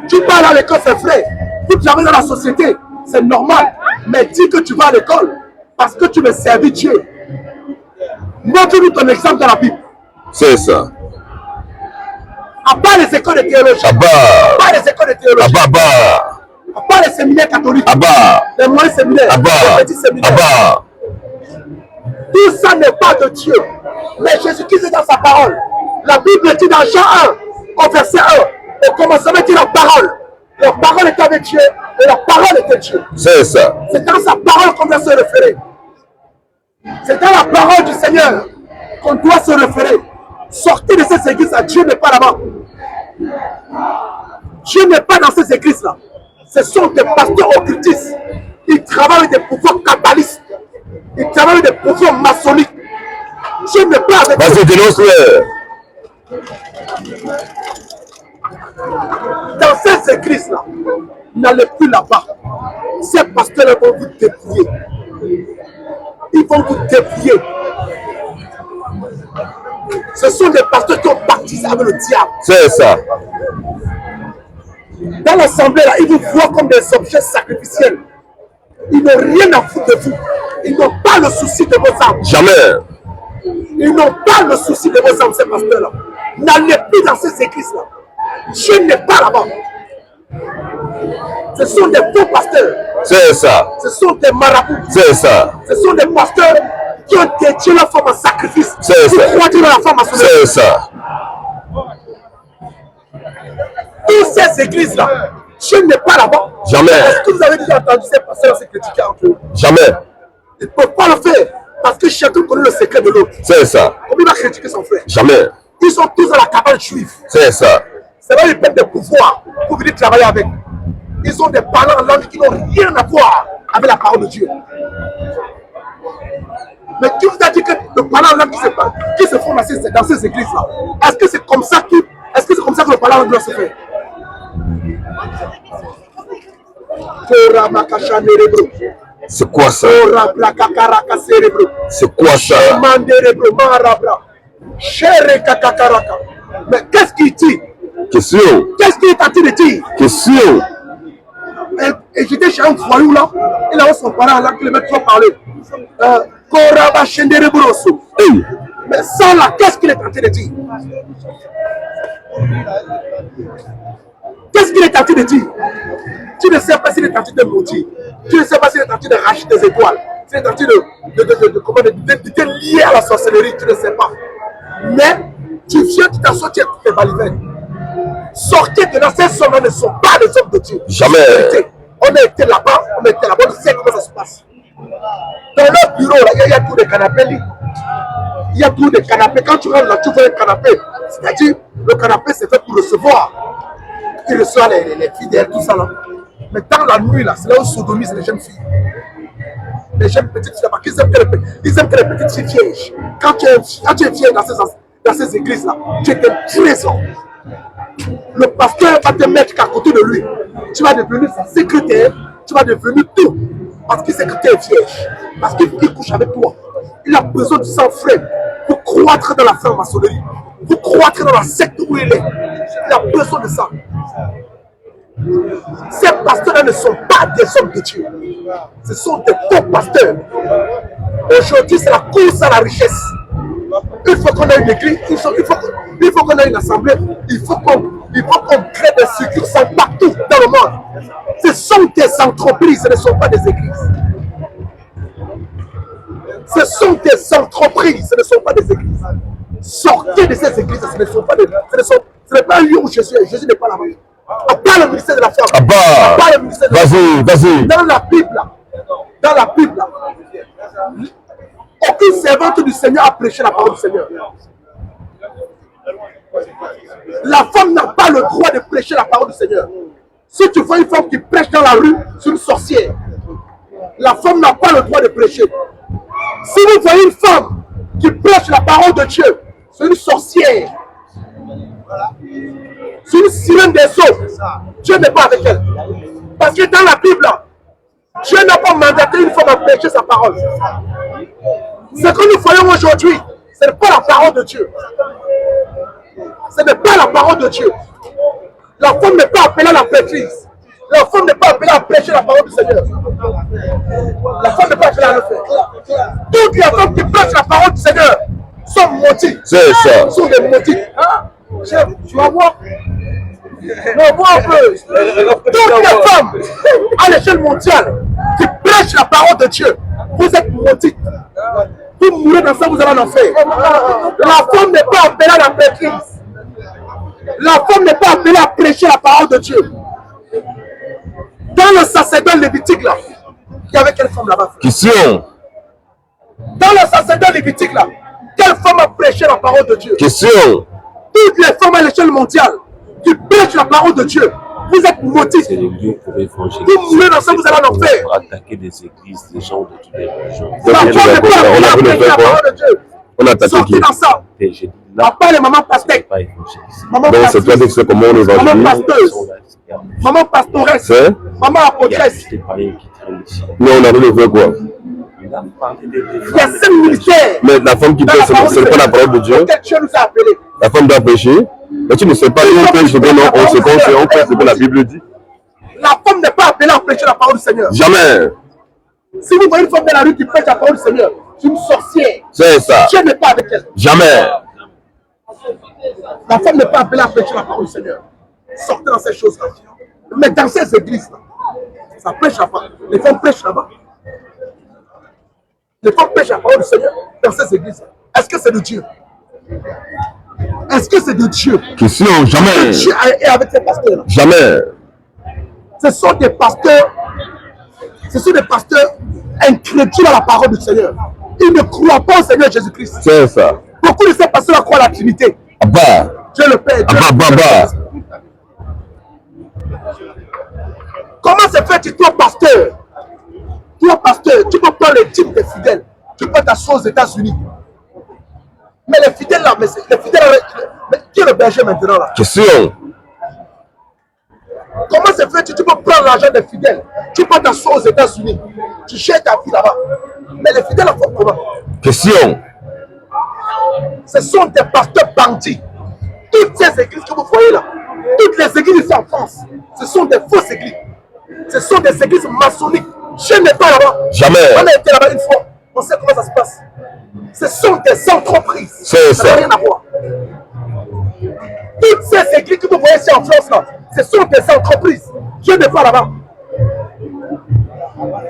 C: Tu parles à l'école, c'est vrai. Toute la vie dans la société, c'est normal. Mais dis que tu vas à l'école parce que tu veux servir Dieu. Montre-nous ton exemple dans la Bible.
B: C'est ça.
C: À part les écoles de théologie. À part les écoles de théologie. À part les séminaires catholiques. Les moyens séminaires. Les petits séminaires. Tout ça n'est pas de Dieu. Mais Jésus-Christ est dans sa parole. La Bible dit dans Jean 1, au verset 1, au commencement dit la parole. La parole est avec Dieu et la parole était Dieu.
B: C'est ça.
C: C'est dans sa parole qu'on doit se référer. C'est dans la parole du Seigneur qu'on doit se référer. Sortez de ces églises-là. Dieu n'est pas là-bas. Dieu n'est pas dans ces églises-là. Ce sont des pasteurs occultistes. Ils travaillent avec des pouvoirs kabbalistes. Ils travaillent avec des pouvoirs maçonniques. Dieu n'est pas avec eux.
B: Vas-y, dénonce-le.
C: Dans ces églises-là, n'allez plus là-bas. Ces pasteurs vont vous dépouiller. Ils vont vous dépouiller. Ce sont des pasteurs qui ont baptisé avec le diable.
B: C'est ça.
C: Dans l'assemblée, là, ils vous voient comme des objets sacrificiels. Ils n'ont rien à foutre de vous. Ils n'ont pas le souci de vos âmes.
B: Jamais.
C: Ils n'ont pas le souci de vos âmes, ces pasteurs-là. N'allez plus dans ces églises-là. Dieu n'est pas là-bas. Ce sont des faux pasteurs.
B: C'est ça.
C: Ce sont des marabouts.
B: C'est ça.
C: Ce sont des pasteurs qui ont dédié la femme en sacrifice.
B: C'est ça.
C: Dans la femme en
B: c'est ça.
C: Toutes ces églises-là, Dieu n'est pas là-bas.
B: Jamais.
C: Est-ce que vous avez déjà entendu ces pasteurs se critiquer entre eux?
B: Jamais.
C: Ils ne peuvent pas le faire parce que chacun connaît le secret de l'autre.
B: C'est ça.
C: Comment il va critiquer son frère?
B: Jamais.
C: Ils sont tous dans la cabane juive.
B: C'est ça.
C: C'est vrai, ils perdent des pouvoirs pour venir travailler avec. Ils ont des parents en langue qui n'ont rien à voir avec la parole de Dieu. Mais qui vous a dit que le parlant en langue qui se font dans ces églises-là, est-ce que c'est comme ça que le parlant en langue doit se faire?
B: C'est quoi ça? C'est quoi ça?
C: Mais qu'est-ce qu'il dit?
B: Question.
C: Qu'est-ce qu'il est en train de dire?
B: Question.
C: Et j'étais chez un voyou là, il a son parent là qui le met trop parler.
B: Hey.
C: Mais ça là, qu'est-ce qu'il est en train de dire? Qu'est-ce qu'il est en train de dire? Tu ne sais pas s'il est en train de mentir. Tu ne sais pas s'il est en train de racheter des étoiles. S'il est en train de te lier à la sorcellerie, tu ne sais pas. Mais tu viens, tu t'assois, tu écoutes tes balivernes. Sortez de là, ces hommes-là ne sont pas des hommes de Dieu.
B: Jamais.
C: On a été là-bas, on sait comment ça se passe. Dans leur bureau, là, il y a tout des canapés. Il y a tout des canapés. Quand tu rentres là, tu vois un canapé. C'est-à-dire, le canapé, c'est fait pour recevoir. Il reçoit les fidèles, tout ça là. Mais dans la nuit, là, c'est là où sodomisent les jeunes filles. Les jeunes petites filles, parce qu'ils aiment que les petites filles piègent. Quand tu es vieille dans ces églises-là, tu es un trésor. Le pasteur va te mettre à côté de lui. Tu vas devenir sa secrétaire, tu vas devenir tout. Parce qu'il sait que tu es vierge. Parce qu'il couche avec toi. Il a besoin de son frère pour croître dans la franc-maçonnerie, pour croître dans la secte où il est. Il a besoin de ça. Ces pasteurs-là ne sont pas des hommes de Dieu. Ce sont des faux pasteurs. Aujourd'hui, c'est la course à la richesse. Il faut qu'on ait une église, il faut qu'on ait une assemblée, il faut qu'on crée des succursales partout dans le monde. Ce sont des entreprises, ce ne sont pas des églises. Ce sont des entreprises, ce ne sont pas des églises. Sortez de ces églises, ce ne sont pas des églises. Ce n'est pas un lieu où Jésus est. Jésus n'est pas là-bas. À part le ministère de la femme. À part le ministère de la femme.
B: Vas-y.
C: Dans la Bible, aucune servante du Seigneur a prêché la parole du Seigneur. La femme n'a pas le droit de prêcher la parole du Seigneur. Si tu vois une femme qui prêche dans la rue, c'est une sorcière. La femme n'a pas le droit de prêcher. Si vous voyez une femme qui prêche la parole de Dieu, c'est une sorcière. C'est une sirène des eaux. Dieu n'est pas avec elle. Parce que dans la Bible, Dieu n'a pas mandaté une femme à prêcher sa parole. Ce que nous voyons aujourd'hui, ce n'est pas la parole de Dieu. Ce n'est pas la parole de Dieu. La femme n'est pas appelée à la prêtrise. La femme n'est pas appelée à prêcher la parole du Seigneur. La femme n'est pas appelée à le faire. Toutes les femmes qui prêchent la parole du Seigneur sont maudites.
B: C'est ça.
C: Sont des maudites. Tu vas voir. On voit un peu. Toutes les femmes à l'échelle mondiale qui prêchent la parole de Dieu, vous êtes maudites. Vous mourrez dans ça, vous allez en enfer. La femme n'est pas appelée à la prêtrise. La femme n'est pas appelée à prêcher la parole de Dieu. Dans le sacerdoce lévitique là, il y avait quelle femme là-bas?
B: Question.
C: Dans le sacerdoce lévitique là, quelle femme a prêché la parole de Dieu?
B: Question.
C: Toutes les femmes à l'échelle mondiale qui prêchent la parole de Dieu, vous êtes maudites.
D: C'est le lieu pour évangéliser.
C: Vous mourrez dans ça, vous allez en enfer.
D: Pour attaquer des églises, des gens de toutes les religions.
C: La femme n'est pas appelée à prêcher la parole de Dieu.
B: On a attaqué
C: Sortez
B: qui?
C: dans ça.
D: Et j'ai dit
C: À
D: là,
C: part les mamans
D: c'est
C: pastèques,
D: pas évangéliser.
C: maman
B: Donc c'est toi qui
C: pastrice,
B: sais comment on
C: maman
B: évangélise.
C: pasteuse, maman pastoresse,
B: C'est?
C: maman
D: Il y a
C: apôtresse.
D: des païens qui traînent ici.
B: Non, on a envie de faire quoi?
D: Il a parlé des
C: Il y a 5 ministères.
B: Mais la femme qui
C: Dans
B: prêche,
C: la parole
B: ce n'est pas la parole de Dieu.
C: auquel Dieu nous a appelés.
B: La femme doit prêcher. Mais tu ne sais pas, on prêche ce que non, on sait qu'on fait, on fait ce que la Bible dit.
C: La femme n'est pas appelée à prêcher la parole du Seigneur.
B: Jamais.
C: Si vous voyez une femme dans la rue qui prêche la parole du Seigneur, c'est une sorcière.
B: C'est ça.
C: Dieu n'est pas avec elle.
B: Jamais.
C: La femme n'est pas appelée à prêcher la parole du Seigneur. Sortez dans ces choses-là. Mais dans ces églises-là, ça prêche là-bas. Les femmes prêchent là-bas. Les femmes prêchent la parole du Seigneur dans ces églises. Est-ce que c'est de Dieu? Est-ce que c'est de Dieu?
B: Question, jamais.
C: Dieu est avec ces pasteurs-là.
B: Jamais.
C: Ce sont des pasteurs incrédules à la parole du Seigneur. Ils ne croient pas au Seigneur Jésus-Christ.
B: C'est ça.
C: Beaucoup de ces pasteurs croient à la Trinité.
B: Abba.
C: Dieu le Père. Dieu le
B: Abba.
C: Comment se fait que toi, pasteur, tu peux prendre les dîmes des fidèles, tu peux t'asseoir aux États-Unis. Mais les fidèles là, mais qui est le berger maintenant là?
B: Question.
C: Comment se fait que tu peux prendre l'argent des fidèles, tu peux t'asseoir aux États-Unis, tu cherches ta vie là-bas. Mais les fidèles font comment?
B: Question.
C: Ce sont des pasteurs bandits. Toutes ces églises que vous voyez là, toutes les églises ici en France, ce sont des fausses églises. Ce sont des églises maçonniques. Je n'ai pas là-bas.
B: Jamais.
C: On a été là-bas une fois. On sait comment ça se passe. Ce sont des entreprises.
B: C'est
C: ça. Ça n'a rien à voir. Toutes ces églises que vous voyez ici en France là, ce sont des entreprises. Je n'ai pas là-bas.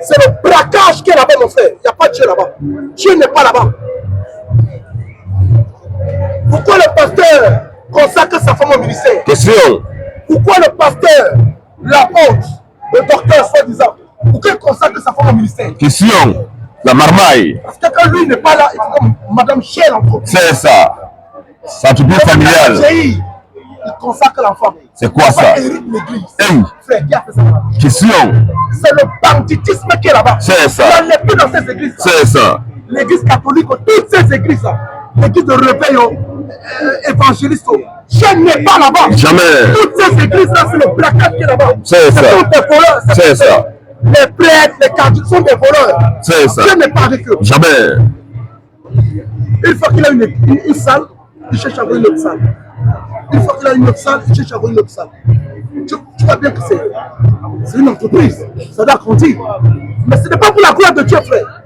C: C'est le braquage qui est là-bas, mon frère. Il n'y a pas de Dieu là-bas. Dieu n'est pas là-bas. Pourquoi le pasteur consacre sa femme au ministère?
B: Question.
C: Pourquoi le pasteur, l'apôtre, le docteur, soi-disant, pourquoi il consacre sa femme au ministère?
B: Question. La marmaille.
C: Parce que quand lui n'est pas là, il faut comme Madame Chel en
B: c'est ça. Ça te fait familial.
C: Il consacre l'enfant.
B: C'est quoi ça?
C: Hérite l'église.
B: Hey.
C: Frère, qui a fait ça?
B: Question.
C: C'est le banditisme qui est là-bas.
B: C'est ça.
C: Il n'est plus dans ces églises.
B: C'est ça.
C: L'église catholique, toutes ces églises-là, l'église de réveil, évangéliste, je n'ai pas là-bas.
B: Jamais.
C: Toutes ces églises-là, c'est le braquage qui est là-bas.
B: C'est ça.
C: Ce sont des voleurs.
B: C'est ça.
C: Les prêtres, les catholiques sont des voleurs.
B: C'est ça.
C: Je n'ai pas avec eux.
B: Jamais.
C: Une fois qu'il a une salle, il cherche à avoir une autre salle. Une fois qu'il a une autre salle, il cherche à avoir une autre salle. Tu vois bien que c'est une entreprise. Ça doit grandir. Mais ce n'est pas pour la gloire de Dieu, frère.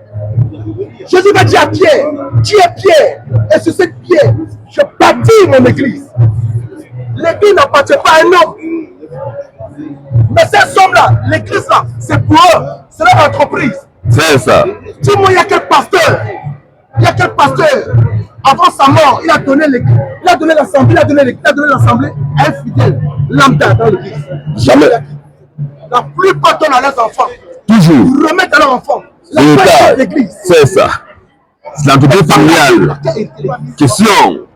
C: Jésus va dire à Pierre, tu es Pierre, et sur cette pierre, je bâtis mon église. L'église n'appartient pas à un homme. Mais ces hommes-là, l'église là, c'est pour eux, c'est leur entreprise.
B: C'est ça.
C: Dis-moi, il y a quel pasteur, avant sa mort, il a donné l'assemblée, à un fidèle lambda dans l'église.
B: Jamais.
C: La plupart donnent à leurs enfants.
B: Toujours.
C: Ils remettent à leurs enfants. L'église.
B: C'est ça. C'est l'entreprise familiale. Question.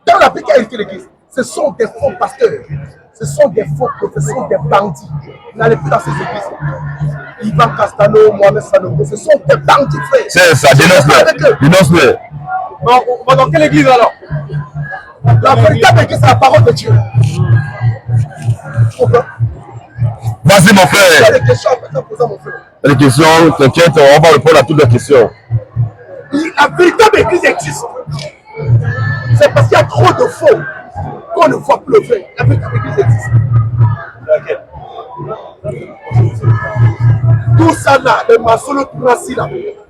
C: Dans la vie qui a hérité l'église, ce sont des faux pasteurs, ce sont des faux professeurs, des bandits. N'allez plus dans ces églises. Ivan Castano, Mohamed Sanogo, ce sont des bandits, frère.
B: C'est ça, dénonce-le. Dénonce-le.
C: Bon, dans quelle église alors? La véritable église, c'est la parole de Dieu.
B: Vas-y, mon
C: Il y a
B: frère.
C: des questions à poser, mon frère.
B: Les questions, t'inquiète, on va répondre à toutes les questions.
C: La véritable église existe. C'est parce qu'il y a trop de faux qu'on ne voit plus le vrai. La véritable église existe. Tout ça là, les maçons, là,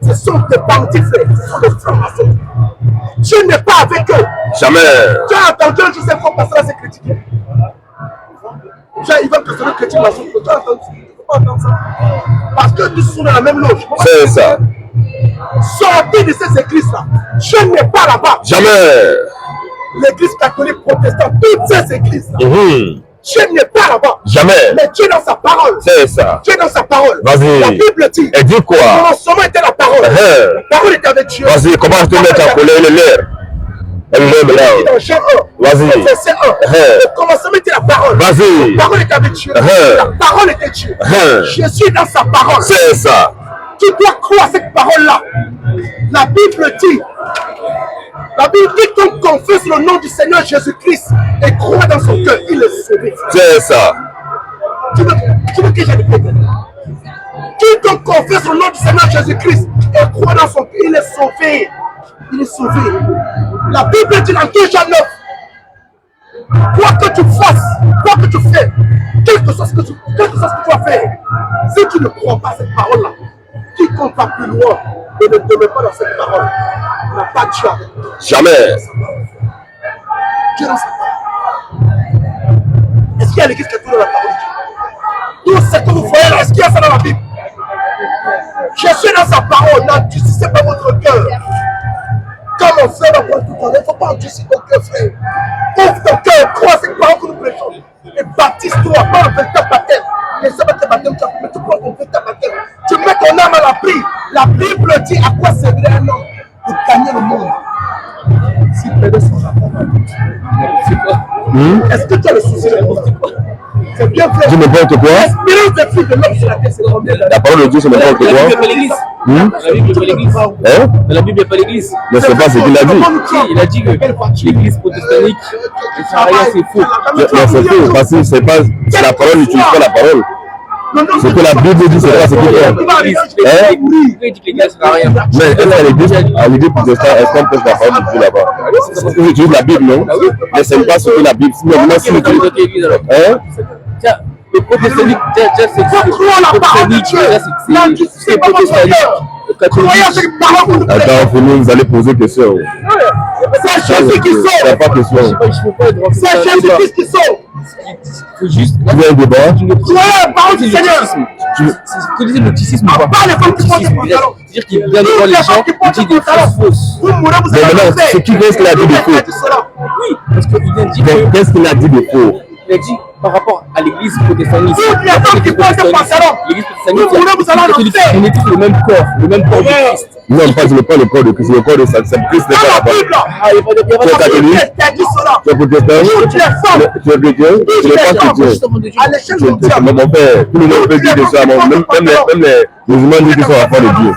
C: ce sont des bandits, frères. Ce sont des francs-maçons. Dieu n'est pas avec eux.
B: Jamais.
C: Tu as entendu un jour ces faux pasteurs se critiquer. Ils veulent que ce soit chrétien maçon. Tu as entendu ça? Il ne faut pas entendre ça. Parce que nous sommes dans la même loge.
B: C'est ça.
C: Sortez de ces églises-là. Je n'ai pas là-bas.
B: Jamais.
C: L'église catholique protestante, toutes ces églises-là. Dieu n'est pas là-bas.
B: Jamais.
C: Mais Dieu dans sa parole.
B: C'est ça.
C: Dieu dans sa parole.
B: Vas-y.
C: La Bible dit.
B: Elle dit quoi?
C: Le commencement était la parole. La parole était avec Dieu.
B: Vas-y, comment je te mets à coller le l'air? Elle l'aime là.
C: Dans Jean 1.
B: Vas-y.
C: Verset 1. Le commencement était la parole.
B: Vas-y.
C: La parole était avec Dieu. La parole était Dieu. Jésus est dans sa parole.
B: C'est ça.
C: Tu dois croire à cette parole-là. La Bible dit, quiconque confesse le nom du Seigneur Jésus-Christ et croit dans son cœur, il est sauvé.
B: C'est ça.
C: Tu veux que je répète? Quiconque confesse le nom du Seigneur Jésus-Christ et croit dans son cœur, il est sauvé. Il est sauvé. La Bible dit dans 2 Jean 9, quoi que tu fasses, quoi que tu fais, quel que soit ce que tu dois faire, si tu ne crois pas à cette parole-là, quiconque va plus loin et ne te met pas dans cette parole, n'a pas Dieu avec toi.
B: Jamais.
C: Dieu dans sa parole. Est-ce qu'il y a l'église qui est dans la parole de Dieu? Tout ce que vous voyez là, est-ce qu'il y a ça dans la Bible? Jésus dans sa parole, n'endurcissez pas votre cœur. Quand mon frère va prendre tout le temps, il ne faut pas endurcir ton cœur, frère. Ouvre ton cœur, crois à cette parole que nous prêchons et baptise-toi crois pas en véritable baptême, les sabbats de baptême, mais tu crois en véritable baptême. Tu mets ton âme à l'abri. La Bible dit à quoi servirait un homme de gagner le monde. Si perdait son rapport. Est-ce que tu as le souci de n'importe quoi? C'est bien fait.
B: Dis n'importe quoi.
C: L'espérance de vie de l'homme sur la terre, c'est combien d'années?
B: La parole de Dieu, c'est n'importe quoi.
E: La Bible n'est pas l'église. La Bible n'est pas l'église.
B: Hein?
E: La Bible n'est pas l'église.
B: Mais c'est pas ce qu'il a dit.
E: Il a dit que l'église protestante, c'est faux.
B: Non, c'est faux, parce que c'est pas la parole, n'utilise pas la parole. Ce que la Bible dit, c'est pas ce qu'il fait. Hein? Mais est-ce qu'à l'église protestante, est-ce qu'on prêche la parole de Dieu là-bas? Parce que j'utilise la Bible, non? Mais c'est pas ce que la Bible. Sinon, moi, si j'utilise. Hein?
E: Le protestantique, déjà, c'est protestantique.
B: Attends, vous allez poser question.
C: C'est Jésus qui sauve.
B: Il n'y a pas question.
C: C'est Jésus-Christ qui sauve.
E: Faut juste.
B: Tu veux un débat?
C: Croyez la parole du Seigneur.
E: Tu dis le gnosticisme ou pas?
C: Pas les femmes qui font des pantalons.
E: C'est-à-dire qu'il vient devant les gens, il dit des choses fausses.
C: Vous mourrez, vous
B: Mais
C: allez
B: maintenant,
C: faire.
B: c'est qui qu'est-ce qu'il a dit de faux?
E: Oui, parce qu'il vient de dire que.
B: Qu'est-ce qu'il a dit de faux?
E: Il a dit par rapport à l'église protestante.
C: Toutes les femmes qui portent des pantalons.
E: L'église
C: Vous mourrez, vous allez en faire.
E: on est tous le même corps de Christ.
B: Non, pas c'est le corps de Christ, c'est le corps de Christ n'est
C: Dans
B: pas
C: la
B: la parole.
C: Bible,
E: Ah, il n'y a pas de.
B: Tu es catholique?
C: t'as dit cela.
B: Tu es protestant?
C: Toutes les femmes.
B: Tu es chrétien? Tu n'es pas chrétien?
C: À l'échelle mondiale.
B: Mais mon père, tout le monde peut dire de ça, même les musulmans disent qu'ils sont enfants de Dieu.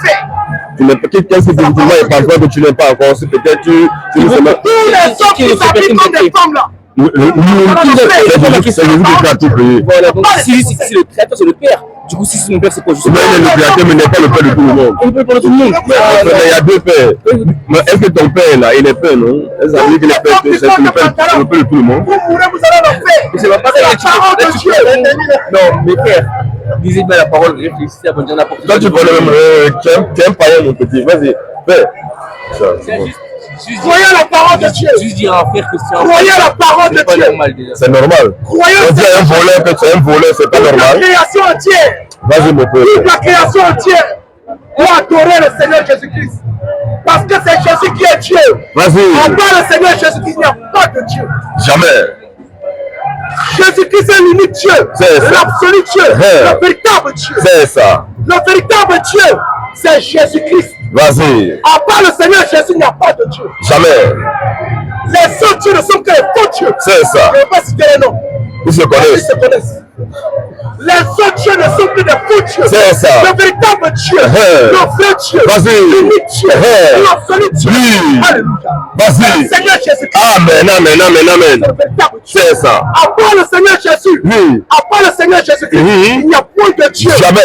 B: Tu n'es pas qu'est-ce que effectivement et parfois que tu n'es pas encore, c'est peut-être tu ne sais pas.
C: Tous les hommes qui s'habillent comme des femmes là.
B: C'est Jésus qui crée tout pays.
E: Voilà, donc si le créateur, c'est le père. Du coup, si c'est mon père, c'est quoi? Je sais
B: Mais
E: pas.
B: il est le créateur, mais il n'est pas le père de tout le monde.
E: On peut parler tout le monde.
B: Mais il y a deux pères. Mais est-ce que ton père là, il est père, non? Est-ce que ça veut dire qu'il est père? C'est le père de tout le monde.
C: Vous mourrez, vous allez en faire.
E: Mais c'est pas pareil.
C: C'est la parole de Dieu.
E: Non, mes frères, lisez bien la parole, réfléchissez avant de dire n'importe quoi.
B: Quand tu prends le même, tu es un païen, mon petit. Vas-y, fais. Ça, c'est bon.
C: Croyez la parole de Dieu.
E: Juste dire à un frère Christian.
C: Croyez la parole de
E: C'est pas
C: Dieu.
E: normal déjà.
B: C'est normal.
C: Croyez
B: On dit à un voleur que tu es un voleur, c'est pas
C: la
B: normal.
C: création entière.
B: Vas-y, mon frère.
C: Toute la création entière doit adorer le Seigneur Jésus-Christ. Parce que c'est Jésus qui est Dieu. À
B: Vas-y.
C: part le Seigneur Jésus-Christ, il n'y a pas de Dieu.
B: Jamais.
C: Jésus-Christ est l'unique Dieu.
B: C'est ça.
C: L'absolu Dieu.
B: Ouais.
C: Le véritable Dieu.
B: C'est ça.
C: Le véritable Dieu, c'est Jésus-Christ.
B: Vas-y.
C: À part le Seigneur Jésus, il n'y a pas de Dieu.
B: Jamais.
C: Les autres dieux ne sont que les faux dieux.
B: C'est ça.
C: Je ne vais pas citer les noms.
B: Ils se
C: Ils
B: connaissent.
C: se connaissent. Les autres dieux ne sont que des faux dieux.
B: C'est ça.
C: Le véritable Dieu,
B: Ouais.
C: le vrai Dieu,
B: Vas-y.
C: l'unique Dieu,
B: Ouais.
C: l'absolu Dieu.
B: Oui.
C: Alléluia.
B: Vas-y.
C: Le Seigneur Jésus-Christ,
B: Amen, amen, amen,
C: c'est
B: amen.
C: le véritable Dieu.
B: C'est ça.
C: À part le Seigneur Jésus,
B: Oui.
C: à part le Seigneur Jésus-Christ,
B: Oui.
C: il n'y a point de Dieu.
B: Jamais.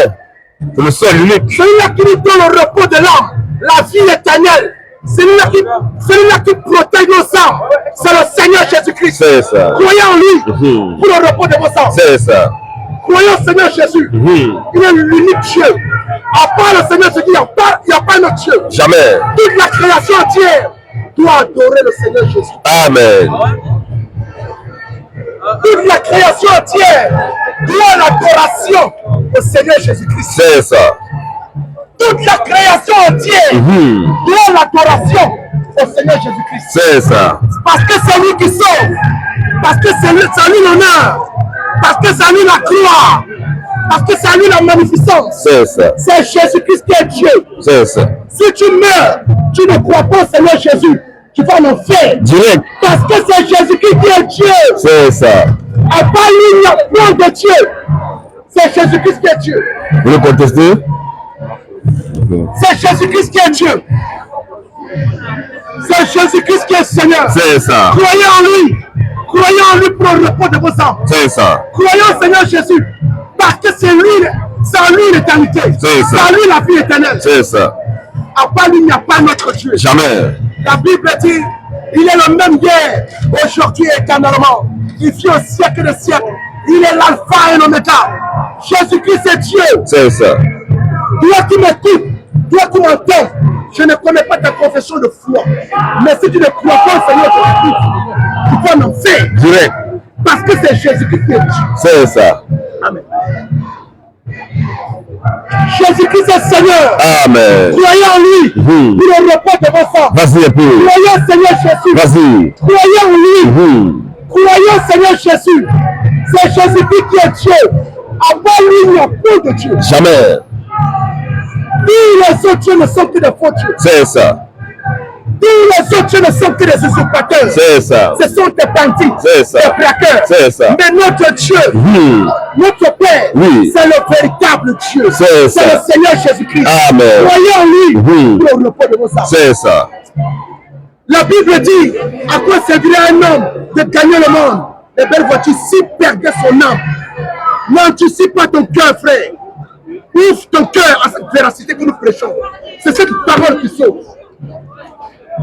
B: C'est le seul, l'unique.
C: Celui-là qui nous donne le repos de l'âme, la vie éternelle. Celui-là qui protège nos âmes, c'est le Seigneur Jésus-Christ.
B: C'est ça.
C: Croyez en lui
B: Mhm.
C: pour le repos de vos âmes.
B: C'est ça.
C: Croyez au Seigneur Jésus.
B: Mhm.
C: Il est l'unique Dieu. À part le Seigneur Jésus, il n'y a pas un autre Dieu.
B: Jamais.
C: Toute la création entière doit adorer le Seigneur Jésus.
B: Amen.
C: Toute la création entière doit l'adoration au Seigneur Jésus-Christ.
B: C'est ça.
C: Toute la création entière
B: Mhm.
C: doit l'adoration au Seigneur Jésus-Christ.
B: C'est ça.
C: Parce que c'est lui qui sauve. Parce que c'est lui l'honneur. Parce que c'est lui la gloire. Parce que c'est lui la magnificence.
B: C'est ça.
C: C'est Jésus-Christ qui est Dieu.
B: C'est ça.
C: Si tu meurs, tu ne crois pas au Seigneur Jésus, tu vas en enfer.
B: Direct.
C: Parce que c'est Jésus-Christ qui est Dieu.
B: C'est ça.
C: À part lui, il n'y a point de Dieu. C'est Jésus-Christ qui est Dieu.
B: Vous le contestez?
C: C'est Jésus-Christ qui est Dieu. C'est Jésus-Christ qui est Seigneur.
B: C'est ça.
C: Croyez en lui. Croyez en lui pour le repos de vos âmes.
B: C'est ça.
C: Croyez au Seigneur Jésus. Parce que c'est en lui l'éternité.
B: C'est ça.
C: C'est en lui la vie éternelle.
B: C'est ça.
C: À part lui, il n'y a pas notre Dieu.
B: Jamais.
C: La Bible dit, il est le même hier, aujourd'hui et éternellement. Il vit au siècle des siècles. Il est l'alpha et l'oméga. Jésus-Christ est Dieu.
B: C'est ça.
C: Toi qui m'écoutes, toi qui m'entends, je ne connais pas ta confession de foi. Mais si tu ne crois pas au Seigneur Jésus-Christ, tu vas en faire.
B: Direct.
C: Parce que c'est Jésus-Christ qui est Dieu.
B: C'est ça.
C: Amen. Jésus-Christ est Seigneur.
B: Amen.
C: Croyez en lui.
B: Mhm.
C: Pour le repos de vos sangs.
B: Vas-y un peu.
C: Croyez au Seigneur Jésus.
B: Vas-y.
C: Croyez en lui.
B: Mhm.
C: Croyons Seigneur Jésus. C'est Jésus-Christ qui est Dieu. À part lui, il n'y a pas de Dieu.
B: Jamais.
C: Tous les autres dieux ne sont que des faux dieux.
B: C'est ça.
C: Tous les autres dieux ne sont que des usurpateurs.
B: C'est ça.
C: Ce sont des bandits,
B: C'est ça.
C: des braqueurs.
B: C'est ça.
C: Mais notre Dieu, notre Père,
B: Oui.
C: c'est le véritable Dieu.
B: C'est ça.
C: le Seigneur Jésus-Christ.
B: Amen.
C: Croyez en lui pour le repos de vos âmes.
B: C'est ça.
C: La Bible dit, à quoi servirait un homme de gagner le monde? Les belles voitures, s'il perdait son âme. N'anticipe pas ton cœur, frère. Ouvre ton cœur à cette véracité que nous prêchons. C'est cette parole qui sauve.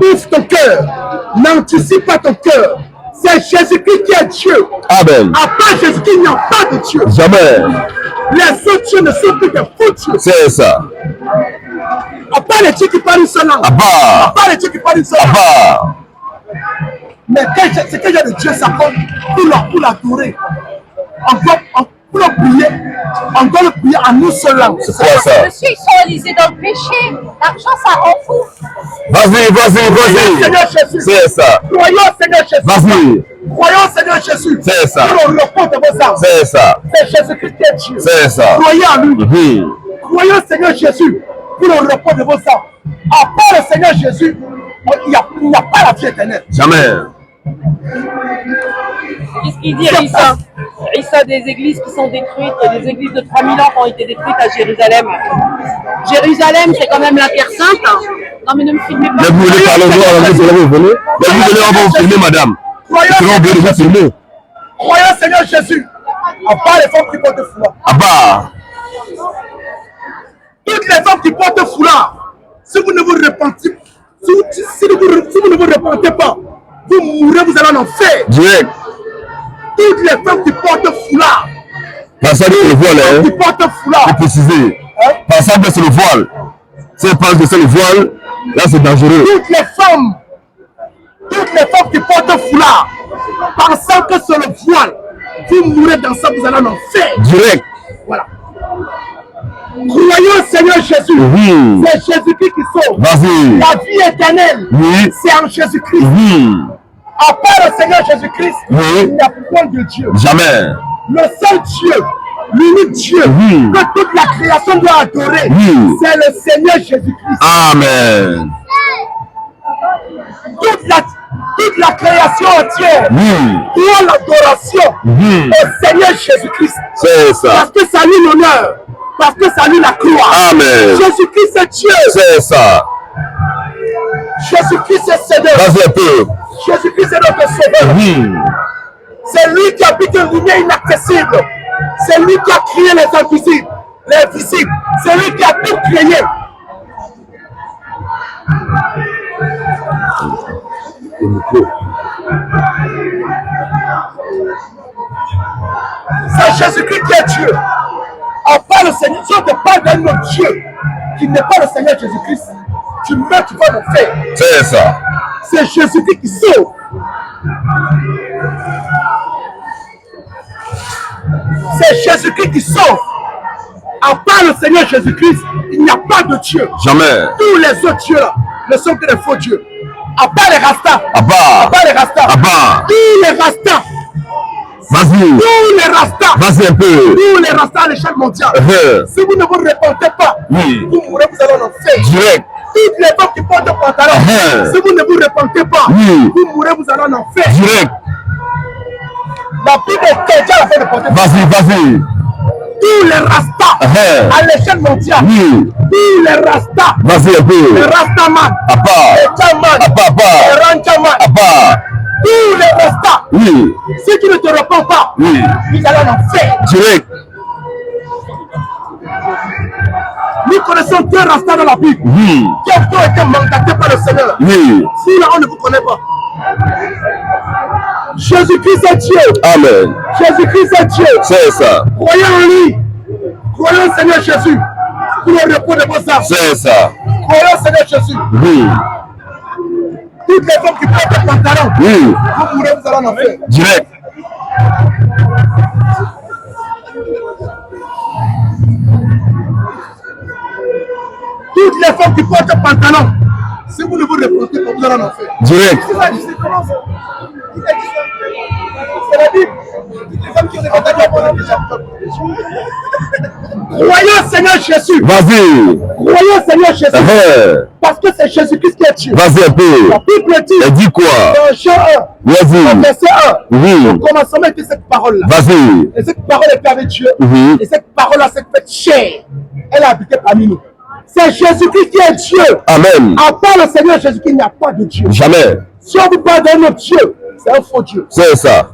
C: Ouvre ton cœur. N'anticipe pas ton cœur. C'est Jésus-Christ qui est Dieu.
B: Amen.
C: À part Jésus-Christ, il n'y a pas de Dieu.
B: Jamais.
C: Les autres dieux ne sont que des faux dieux.
B: C'est ça.
C: À part les dieux qui parlent une seule langue. À
B: Abba.
C: part les dieux qui parlent une seule langue.
B: Abba.
C: Mais ce que j'ai de Dieu, ça compte pour l'adorer. Pour le prier, on doit le prier en une seule langue.
B: C'est quoi ça?
F: Monsieur, ils sont lisés dans le péché. L'argent, ça rend fou.
B: Vas-y, vas-y,
C: Croyons Seigneur
B: vas-y.
C: Jésus.
B: C'est ça.
C: Croyons Seigneur Jésus.
B: Vas-y.
C: Croyons Seigneur Jésus.
B: C'est ça.
C: Pour le repos de vos âmes.
B: C'est ça.
C: C'est Jésus-Christ qui est Dieu.
B: C'est ça.
C: Croyez en lui. Croyons Seigneur Jésus pour le repos de vos âmes. À part le Seigneur Jésus, il n'y a pas la vie éternelle.
B: Jamais.
G: Qu'est-ce qu'il dit, Rissa? Rissa, des églises qui sont détruites, des églises de 3000 ans qui ont été détruites à Jérusalem. Jérusalem, c'est quand même la terre sainte. Hein. Non, mais ne me filmez pas.
B: Mais vous voulez parler de vous, alors vous allez venir. Mais vous venez, on va vous filmer, madame.
C: Croyons
B: Sinon, on peut vous filmer.
C: Croyons Seigneur Jésus. À part les femmes qui portent foulard.
B: Abba.
C: Toutes les femmes qui portent foulard, si vous ne vous repentez, si vous ne vous repentez pas, vous mourrez, vous allez en enfer.
B: Direct.
C: Toutes les femmes qui portent foulard,
B: Passez sur le voile,
C: qui
B: hein.
C: portent foulard,
B: Pour préciser. Passez sur le voile. Si elle parle de ça, le voile, là c'est dangereux.
C: toutes les femmes qui portent foulard, pensant que c'est le voile, vous mourrez dans ça, vous allez en enfer.
B: Direct.
C: Voilà. Croyons Seigneur Jésus.
B: Oui.
C: C'est Jésus-Christ qui sauve.
B: Vas-y.
C: La vie éternelle,
B: Oui.
C: c'est en Jésus-Christ.
B: Oui.
C: À part le Seigneur Jésus-Christ,
B: Oui.
C: il n'y a point de Dieu.
B: Jamais.
C: Le seul Dieu, l'unique Dieu
B: Oui.
C: que toute la création doit adorer,
B: Oui.
C: c'est le Seigneur Jésus-Christ.
B: Amen.
C: Toute la création entière
B: Oui.
C: doit l'adoration
B: Oui.
C: au Seigneur Jésus-Christ.
B: C'est ça.
C: Parce que ça lui l'honneur, parce que ça lui la gloire.
B: Amen.
C: Jésus-Christ c'est Dieu.
B: C'est ça.
C: Jésus-Christ c'est Seigneur.
B: Vas-y un peu.
C: Jésus-Christ c'est notre sauveur.
B: Oui.
C: C'est lui qui habite une lumière inaccessible. C'est lui qui a créé les invisibles, les visibles. C'est lui qui a tout créé. C'est Jésus-Christ qui est Dieu. À part le Seigneur, si on te parle d'un autre Dieu qui n'est pas le Seigneur Jésus-Christ, tu meurs, tu vas le faire.
B: C'est ça.
C: C'est Jésus-Christ qui sauve. C'est Jésus-Christ qui sauve. À part le Seigneur Jésus-Christ, il n'y a pas de Dieu.
B: Jamais.
C: Tous les autres dieux là ne sont que des faux dieux. À part les Rastas. À
B: Abba.
C: part les Rastas.
B: Abba.
C: Tous les Rastas.
B: Vas-y.
C: Tous les Rastas.
B: Vas-y un peu.
C: Tous les Rastas à l'échelle mondiale. Si vous ne vous repentez pas,
B: Oui.
C: vous mourrez, vous allez en enfer.
B: Direct.
C: Toutes les femmes qui portent des pantalons, si vous ne vous repentez pas,
B: Oui.
C: vous mourrez, vous allez en enfer.
B: Direct.
C: La Bible est déjà en train de porter.
B: Vas-y, vas-y.
C: Tous les Rastas à l'échelle mondiale.
B: Oui.
C: Tous les Rastas.
B: Vas-y un
C: Les
B: peu.
C: Rastaman.
B: Abba.
C: Les Chaman.
B: Abba,
C: Les
B: abba.
C: Ranchaman.
B: Abba.
C: Tous les Rastas.
B: Oui.
C: Si tu ne te repens pas,
B: Oui.
C: vous allez en enfer.
B: Direct.
C: Nous connaissons deux Rastas dans la Bible
B: Oui.
C: qui ont été mandatés par le Seigneur.
B: Oui.
C: Si là, on ne vous connaît pas. Jésus-Christ est Dieu.
B: Amen.
C: Jésus-Christ est Dieu.
B: C'est ça.
C: Croyez en lui. Croyez au Seigneur Jésus pour le repos de vos âmes.
B: C'est ça.
C: Croyez au Seigneur Jésus.
B: Oui.
C: Toutes les femmes qui portent des pantalons,
B: Oui.
C: vous mourrez, vous allez en enfer.
B: Direct.
C: Toutes les femmes qui portent des pantalons, si vous ne vous repentez pas, vous allez en enfer.
B: Direct.
C: C'est ça, c'est comment ça? Qui t'a dit ça? dit, les femmes qui ont des contacts pour déjà. Croyez Seigneur Jésus.
B: Vas-y.
C: Croyez Seigneur Jésus. Parce que c'est Jésus-Christ qui est Dieu.
B: Vas-y un peu.
C: La Bible dit.
B: Elle dit quoi?
C: Dans Jean 1.
B: Vas-y.
C: Verset 1.
B: Oui.
C: Au commencement était cette parole-là.
B: Vas-y.
C: Et cette parole était avec Dieu. Et cette parole-là s'est faite chair. Elle a habité parmi nous. C'est Jésus-Christ qui est Dieu.
B: Amen.
C: À part le Seigneur Jésus-Christ, il n'y a pas de Dieu.
B: Jamais.
C: Si on vous parle d'un autre Dieu, c'est un faux Dieu.
B: C'est ça.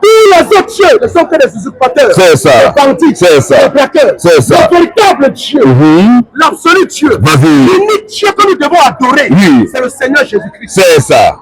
C: Tous les autres dieux ne sont que des usurpateurs.
B: C'est ça.
C: Des bandits.
B: C'est ça.
C: Des braqueurs.
B: C'est ça.
C: Le véritable Dieu. L'absolu Dieu.
B: Vas-y.
C: L'unique Dieu que nous devons adorer.
B: Oui.
C: C'est le Seigneur Jésus-Christ.
B: C'est ça.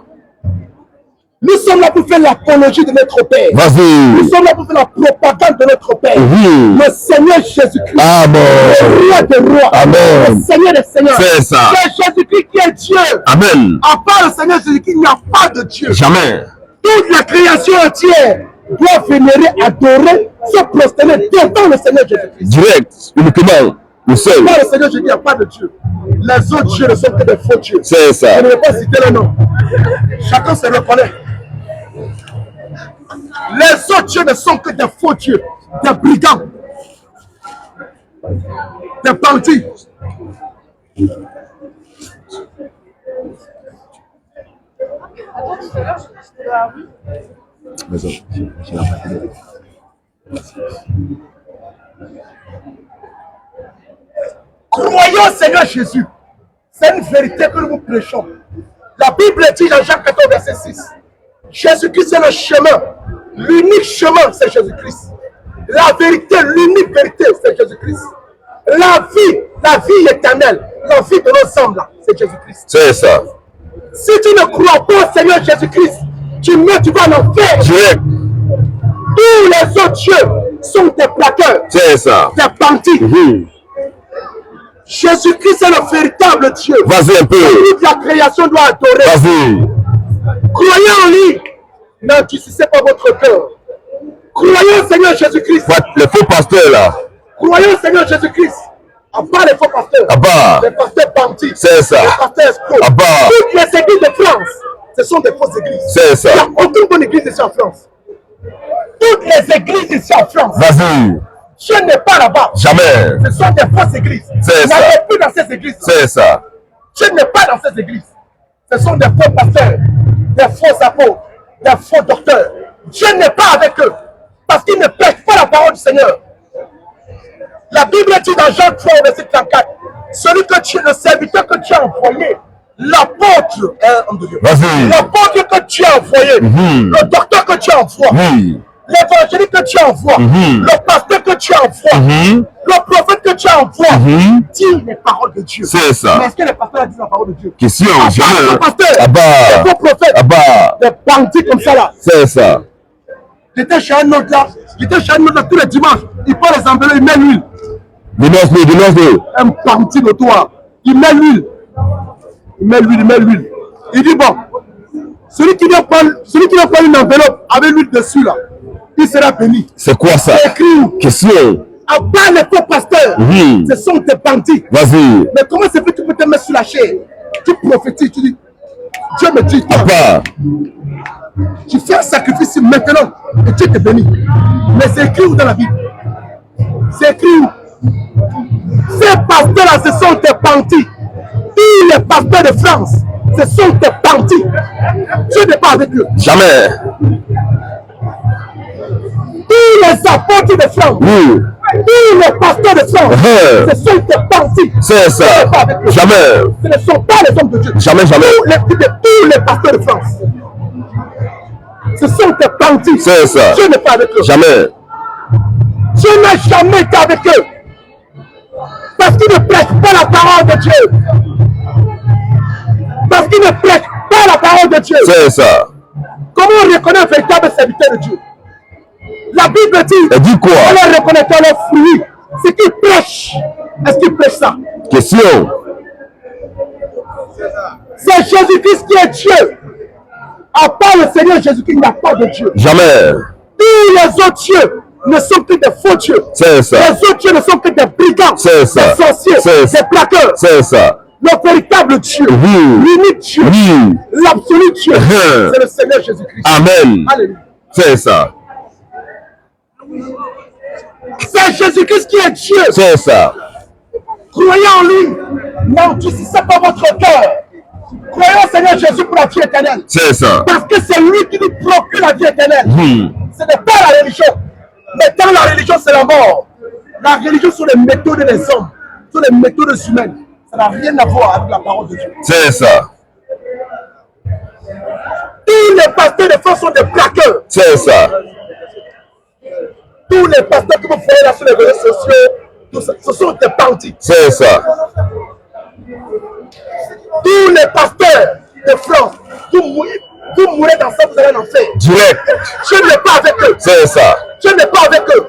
C: Nous sommes là pour faire l'apologie de notre Père.
B: Vas-y.
C: Nous sommes là pour faire la propagande de notre Père. Le Seigneur Jésus-Christ.
B: Amen.
C: Le roi des rois.
B: Amen.
C: Le Seigneur des seigneurs.
B: C'est ça.
C: C'est Jésus-Christ qui est Dieu.
B: Amen.
C: À part le Seigneur Jésus-Christ, il n'y a pas de Dieu.
B: Jamais.
C: Toute la création entière doit vénérer, adorer, se prosterner devant le Seigneur Jésus-Christ.
B: Direct, uniquement, le seul.
C: Par le Seigneur Jésus, il n'y a pas de Dieu. Les autres dieux ne sont que des faux dieux.
B: C'est ça.
C: Je ne vais pas citer le nom. Chacun se reconnaît. Les autres dieux ne sont que des faux dieux, des brigands, des bandits. Croyons au Seigneur Jésus. C'est une vérité que nous vous prêchons. La Bible dit dans Jean 14, verset 6. Jésus-Christ c'est le chemin. L'unique chemin, c'est Jésus-Christ. La vérité, l'unique vérité, c'est Jésus-Christ. La vie éternelle, la vie de nos âmes, là, c'est Jésus-Christ.
B: C'est ça.
C: Si tu ne crois pas au Seigneur Jésus-Christ, tu meurs, tu vas en enfer.
B: Direct.
C: Tous les autres dieux sont des plaqueurs.
B: C'est ça.
C: Des bandits. Jésus-Christ est le véritable Dieu.
B: Vas-y un peu.
C: Toute la création doit adorer.
B: Vas-y.
C: Croyez en lui. N'endurcissez pas votre cœur. Croyez au Seigneur Jésus-Christ.
B: Les faux pasteurs là.
C: Croyez au Seigneur Jésus-Christ. À part les faux pasteurs.
B: À part.
C: Les pasteurs bandits.
B: C'est ça.
C: Les pasteurs escrocs.
B: À part.
C: Toutes les églises de France, ce sont des fausses églises.
B: C'est ça.
C: Il n'y a aucune bonne église ici en France. Toutes les églises ici en France.
B: Vas-y.
C: Dieu n'est pas là-bas.
B: Jamais.
C: Ce sont des fausses églises.
B: C'est ça.
C: N'allez plus dans ces églises.
B: C'est ça.
C: Dieu n'est pas dans ces églises. Ce sont des faux pasteurs, des faux apôtres, des faux docteurs. Dieu n'est pas avec eux. Parce qu'ils ne prêchent pas la parole du Seigneur. La Bible dit dans Jean 3, verset 34, celui que tu es, le serviteur que tu as envoyé, l'apôtre,
B: vas-y.
C: L'apôtre que tu as envoyé, le docteur que tu envoies, l'évangélique que tu envoies, le pasteur que tu envoies, le prophète que tu envoies, dit les paroles de Dieu.
B: C'est ça.
C: Mais est-ce que les pasteurs disent la parole de Dieu?
B: Question,
C: jamais. Les pasteurs, les faux prophètes, les bandits comme ça là.
B: C'est ça.
C: J'étais chez un autre là, tous les dimanches, il prend les enveloppes, il met l'huile.
B: Dénonce-le.
C: Un bandit notoire, il met l'huile. Il met l'huile. Il dit bon, celui qui vient prendre une enveloppe avec l'huile dessus là, il sera béni.
B: C'est quoi ça?
C: C'est écrit où?
B: Question.
C: À part les faux pasteurs, ce sont des bandits.
B: Vas-y.
C: Mais comment c'est fait que tu peux te mettre sur la chair? Tu prophétises, tu dis, Dieu me dit, toi, tu fais un sacrifice maintenant et Dieu te bénit. Mais c'est écrit où dans la Bible? C'est écrit où? Ces pasteurs-là, ce sont des bandits. Tous les pasteurs de France, ce sont des bandits. Dieu n'est pas avec eux.
B: Jamais.
C: Tous les apôtres de France, tous les pasteurs de France, ce sont des bandits.
B: C'est ça. Jamais.
C: Ce ne sont pas les hommes de Dieu.
B: Jamais.
C: Tous les pasteurs de France, ce sont des bandits.
B: C'est ça.
C: Dieu n'est pas avec eux.
B: Jamais.
C: Dieu n'a jamais été avec eux. Parce qu'ils ne prêchent pas la parole de Dieu. Parce qu'ils ne prêchent pas la parole de Dieu.
B: C'est ça.
C: Comment on reconnaît un véritable serviteur de Dieu? La Bible dit,
B: elle dit quoi?
C: On les reconnaît dans leurs fruits. C'est qu'ils prêchent. Est-ce qu'ils prêchent ça?
B: Question.
C: C'est Jésus-Christ qui est Dieu. À part le Seigneur Jésus-Christ, il n'y a pas de Dieu.
B: Jamais.
C: Tous les autres dieux ne sont que des faux dieux.
B: C'est ça.
C: Les autres dieux ne sont que des brigands.
B: C'est ça.
C: Des sorciers. Des plaqueurs.
B: C'est ça.
C: Le véritable Dieu. L'unique Dieu. L'absolu Dieu. C'est le Seigneur Jésus-Christ.
B: Amen.
C: Alléluia.
B: C'est ça.
C: C'est Jésus-Christ qui est Dieu.
B: C'est ça.
C: Croyez en lui. N'endurcissez pas votre cœur. Croyez au Seigneur Jésus pour la vie éternelle.
B: C'est ça.
C: Parce que c'est lui qui nous procure la vie éternelle. Ce n'est pas la religion. Mais dans la religion, c'est la mort. La religion sont les méthodes des hommes, sont les méthodes humaines. Ça n'a rien à voir avec la parole de Dieu.
B: C'est ça.
C: Tous les pasteurs de France sont des braqueurs.
B: C'est ça.
C: Tous les pasteurs que vous voyez là sur les réseaux sociaux, tout ça, ce sont des bandits.
B: C'est ça.
C: Tous les pasteurs de France, vous mourrez dans ça, vous allez en enfer.
B: Direct.
C: Je n'ai pas avec eux.
B: C'est ça.
C: Je n'ai pas avec eux.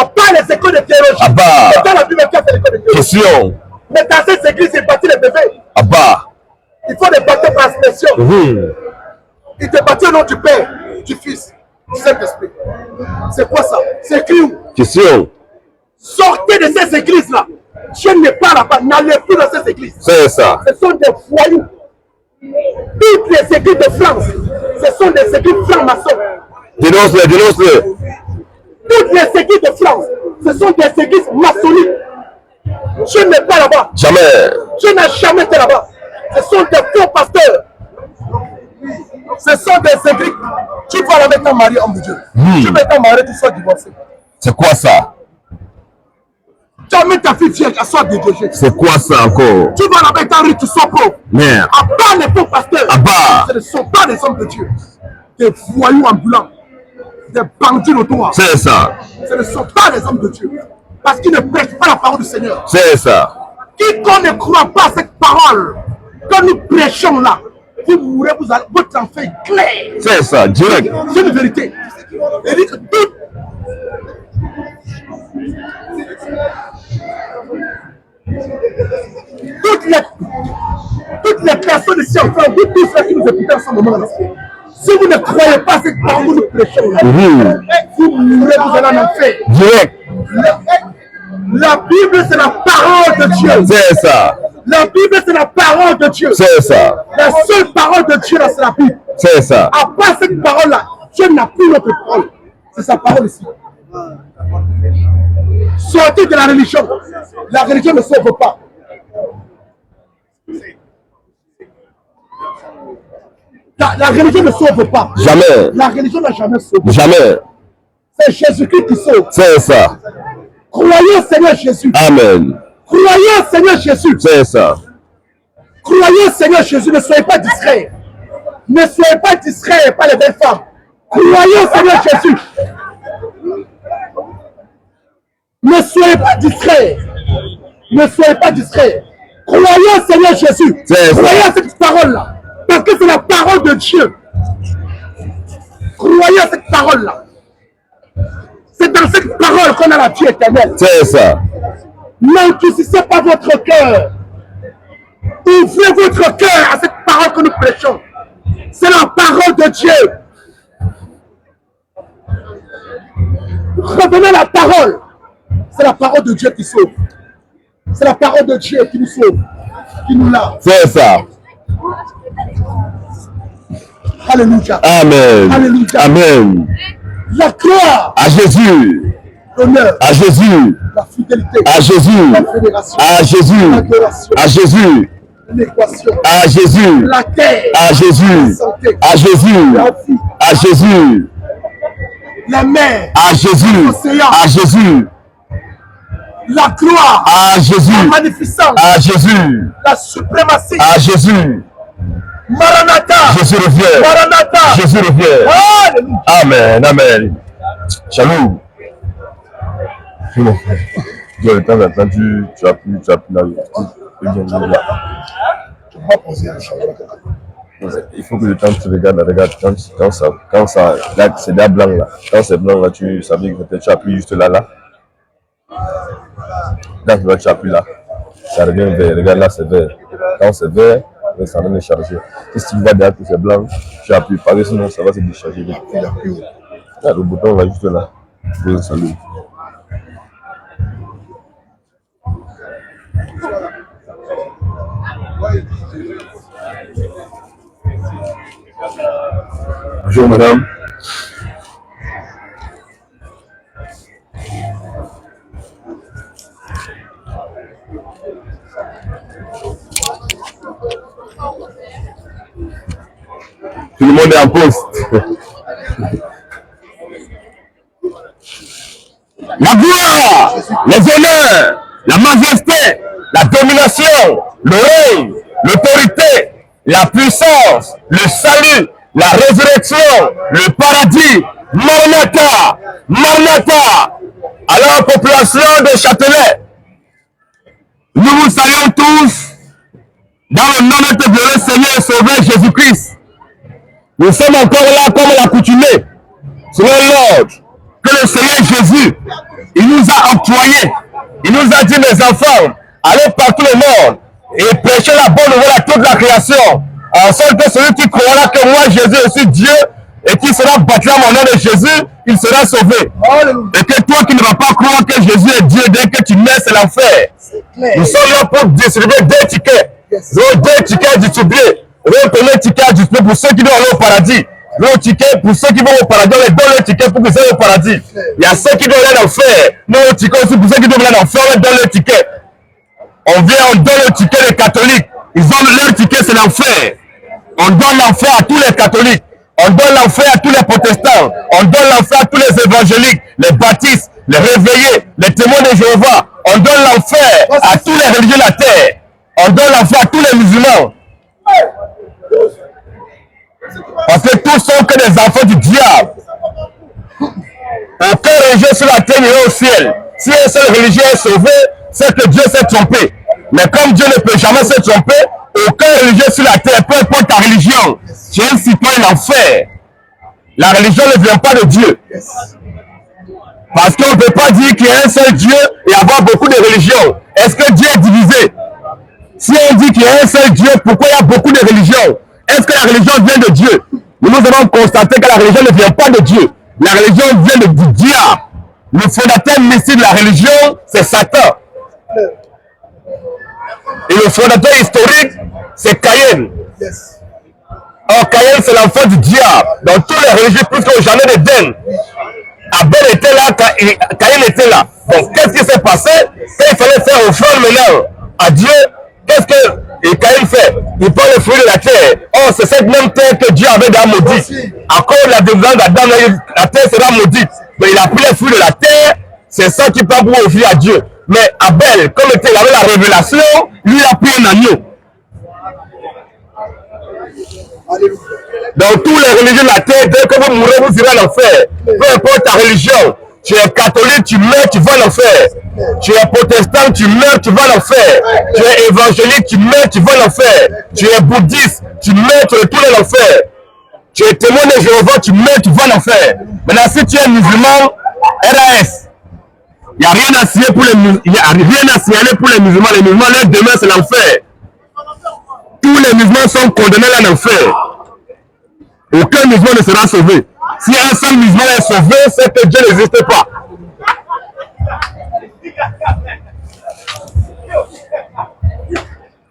C: À part les écoles de théologie.
B: À part.
C: C'est dans la Bible qui a fait l'école de théologie.
B: Question.
C: Mais dans cette église, ils bâtissent les bébés.
B: À bas.
C: Il faut les bâtir par expression. Ils te bâtissent au nom du Père, du Fils, du Saint-Esprit. C'est quoi ça? C'est écrit où?
B: Question.
C: Sortez de ces églises-là. Je n'ai pas là-bas. N'allez plus dans ces églises.
B: C'est ça.
C: Ce sont des voyous. Toutes les églises de France, ce sont des églises francs-maçons.
B: Dénonce-le, dénonce-le.
C: Toutes les églises de France, ce sont des églises maçonniques. Je n'ai pas là-bas.
B: Jamais.
C: Je n'ai jamais été là-bas. Ce sont des faux pasteurs. Ce sont des églises. Tu vas la mettre en mari, homme de Dieu. Tu mets ta mari, tu sois divorcé.
B: C'est quoi ça?
C: Tu vas mettre ta fille vierge, elle soit dégagée.
B: C'est quoi ça encore?
C: Tu vas la mettre en riche, tu sois pauvre.
B: Merde.
C: À part les faux pasteurs,
B: À part.
C: ce ne sont pas des hommes de Dieu. Des voyous ambulants. Des bandits notoires.
B: C'est ça.
C: Ce ne sont pas des hommes de Dieu. Parce qu'ils ne prêchent pas la parole du Seigneur.
B: C'est ça.
C: Quiconque ne croit pas à cette parole que nous prêchons là, vous mourrez, votre enfer est clair.
B: C'est ça. Direct.
C: C'est une vérité. Il dit que toutes les personnes ici en France, vous tous ceux qui nous écoutez en ce moment-là, si vous ne croyez pas à cette parole que nous prêchons là, vous mourrez, vous allez en enfer.
B: Direct.
C: La Bible, c'est la parole de Dieu.
B: C'est ça.
C: La Bible, c'est la parole de Dieu.
B: C'est ça.
C: La seule parole de Dieu, là, c'est la Bible.
B: C'est ça.
C: À part cette parole-là, Dieu n'a plus notre parole. C'est sa parole ici. Sortez de la religion. La religion ne sauve pas. La religion ne sauve pas.
B: Jamais.
C: La religion n'a jamais sauvé.
B: Jamais.
C: C'est Jésus-Christ qui sauve.
B: C'est ça.
C: Croyez au Seigneur Jésus.
B: Amen.
C: Croyez au Seigneur Jésus.
B: C'est ça.
C: Croyez au Seigneur Jésus. Ne soyez pas discrets. Ne soyez pas discrets par les belles femmes. Croyez au Seigneur Jésus. Ne soyez pas discrets. Ne soyez pas discrets. Croyez au Seigneur Jésus. Croyez à cette parole-là. Parce que c'est la parole de Dieu. Croyez à cette parole-là. C'est dans cette parole qu'on a la vie éternelle.
B: C'est ça.
C: N'endurcissez pas votre cœur. Ouvrez votre cœur à cette parole que nous prêchons. C'est la parole de Dieu. Revenez à la parole. C'est la parole de Dieu qui sauve. C'est la parole de Dieu qui nous sauve, qui nous lave.
B: C'est ça.
C: Alléluia.
B: Amen.
C: Alléluia.
B: Amen.
C: La gloire.
B: À Jésus.
C: L'honneur.
B: À Jésus.
C: La fidélité.
B: À Jésus.
C: La fédération.
B: À Jésus.
C: L'adoration.
B: À Jésus.
C: L'équation.
B: À Jésus.
C: La terre.
B: À Jésus.
C: La santé.
B: À Jésus.
C: La vie.
B: À Jésus.
C: La mer.
B: À Jésus.
C: L'océan.
B: À Jésus.
C: La gloire.
B: À Jésus.
C: La magnificence.
B: À Jésus.
C: La suprématie.
B: À Jésus.
C: Maranatha.
B: Jésus revient.
C: Maranatha.
B: Jésus revient.
C: Alléluia.
B: Amen. Amen. Shalom. Oui, mon frère. De temps en temps, tu as pu là.
C: Tu vas poser un changement.
B: Il faut que le temps tu regardes quand ça là, c'est là blanc là. Quand c'est blanc là, ça veut dire que tu appuies juste là. Quand tu appuies là, ça revient vert. Regarde là, c'est vert. Quand c'est vert, ça va me charger. Si tu vois derrière que c'est blanc, tu appuies parce que sinon ça va se décharger. Là, le bouton là, juste là. Oui, salut. Bonjour madame. Tout le monde est en poste. La gloire, les honneurs, la majesté, la domination, le règne, l'autorité, la puissance, le salut, la résurrection, le paradis, Maranatha, Maranatha. Alors, population de Châtelet, nous vous saluons tous dans le nom de notre glorieux Seigneur et Sauveur Jésus-Christ. Nous sommes encore là comme l'accoutumée, selon l'ordre que le Seigneur Jésus, il nous a octroyé. Il nous a dit, mes enfants, allez partout le monde et prêchez la bonne nouvelle à toute la création. En sorte que celui qui croira que moi, Jésus, je suis Dieu, et qui sera baptisé en mon nom de Jésus, il sera sauvé. Et que toi qui ne vas pas croire que Jésus est Dieu, dès que tu mets, c'est l'enfer. Nous sommes là pour distribuer 2 tickets. 2 tickets distribués. Le premier ticket distribué pour ceux qui vont aller au paradis. Le ticket pour ceux qui vont au paradis, on les donne le ticket pour qu'ils aillent au paradis. Il y a ceux qui doivent aller en enfer. Nous, le ticket aussi pour ceux qui doivent aller en enfer, on les donne le ticket. On vient, on donne le ticket des catholiques. Ils ont leur ticket, c'est l'enfer. On donne l'enfer à tous les catholiques. On donne l'enfer à tous les protestants. On donne l'enfer à tous les évangéliques, les baptistes, les réveillés, les témoins de Jéhovah. On donne l'enfer à tous les religieux de la terre. On donne l'enfer à tous les musulmans. Parce que tous sont que des enfants du diable. Aucun religieux sur la terre n'ira au ciel. Si un seul religieux est sauvé, c'est que Dieu s'est trompé. Mais comme Dieu ne peut jamais se tromper, aucun religieux sur la terre, peu importe ta religion, tu es un citoyen d'enfer. La religion ne vient pas de Dieu. Parce qu'on ne peut pas dire qu'il y a un seul Dieu et avoir beaucoup de religions. Est-ce que Dieu est divisé? Si on dit qu'il y a un seul Dieu, pourquoi il y a beaucoup de religions? Est-ce que la religion vient de Dieu? Nous avons constaté que la religion ne vient pas de Dieu. La religion vient du diable. Le fondateur mystique de la religion, c'est Satan. Et le fondateur historique, c'est Caïn. Or, Caïn, c'est l'enfant du diable. Dans tous les religions, plus qu'au jardin d'Éden. Abel était là, Caïn était là. Donc, qu'est-ce qui s'est passé? Quand il fallait faire offrande maintenant à Dieu, qu'est-ce que Caïn fait? Il prend le fruit de la terre. Or, c'est cette même terre que Dieu avait déjà maudite. À cause de la délivrance d'Adam, la terre sera maudite. Mais il a pris les fruits de la terre, c'est ça qui prend pour offrir à Dieu. Mais Abel, comme il avait la révélation, lui a pris un agneau. Dans tous les religions de la terre, dès que vous mourrez, vous irez à l'enfer. Peu importe ta religion, tu es catholique, tu meurs, tu vas à l'enfer. Tu es protestant, tu meurs, tu vas à l'enfer. Tu es évangélique, tu meurs, tu vas à l'enfer. Tu es bouddhiste, tu meurs, tu retournes à l'enfer. Tu es témoin de Jéhovah, tu meurs, tu vas à l'enfer. Maintenant, si tu es musulman, RAS. Il n'y a rien à signaler pour les musulmans. Il n'y a rien à signaler pour les musulmans. Les musulmans, leur demain, c'est l'enfer. Tous les musulmans sont condamnés à l'enfer. Aucun musulman ne sera sauvé. Si un seul musulman est sauvé, c'est que Dieu n'existe pas.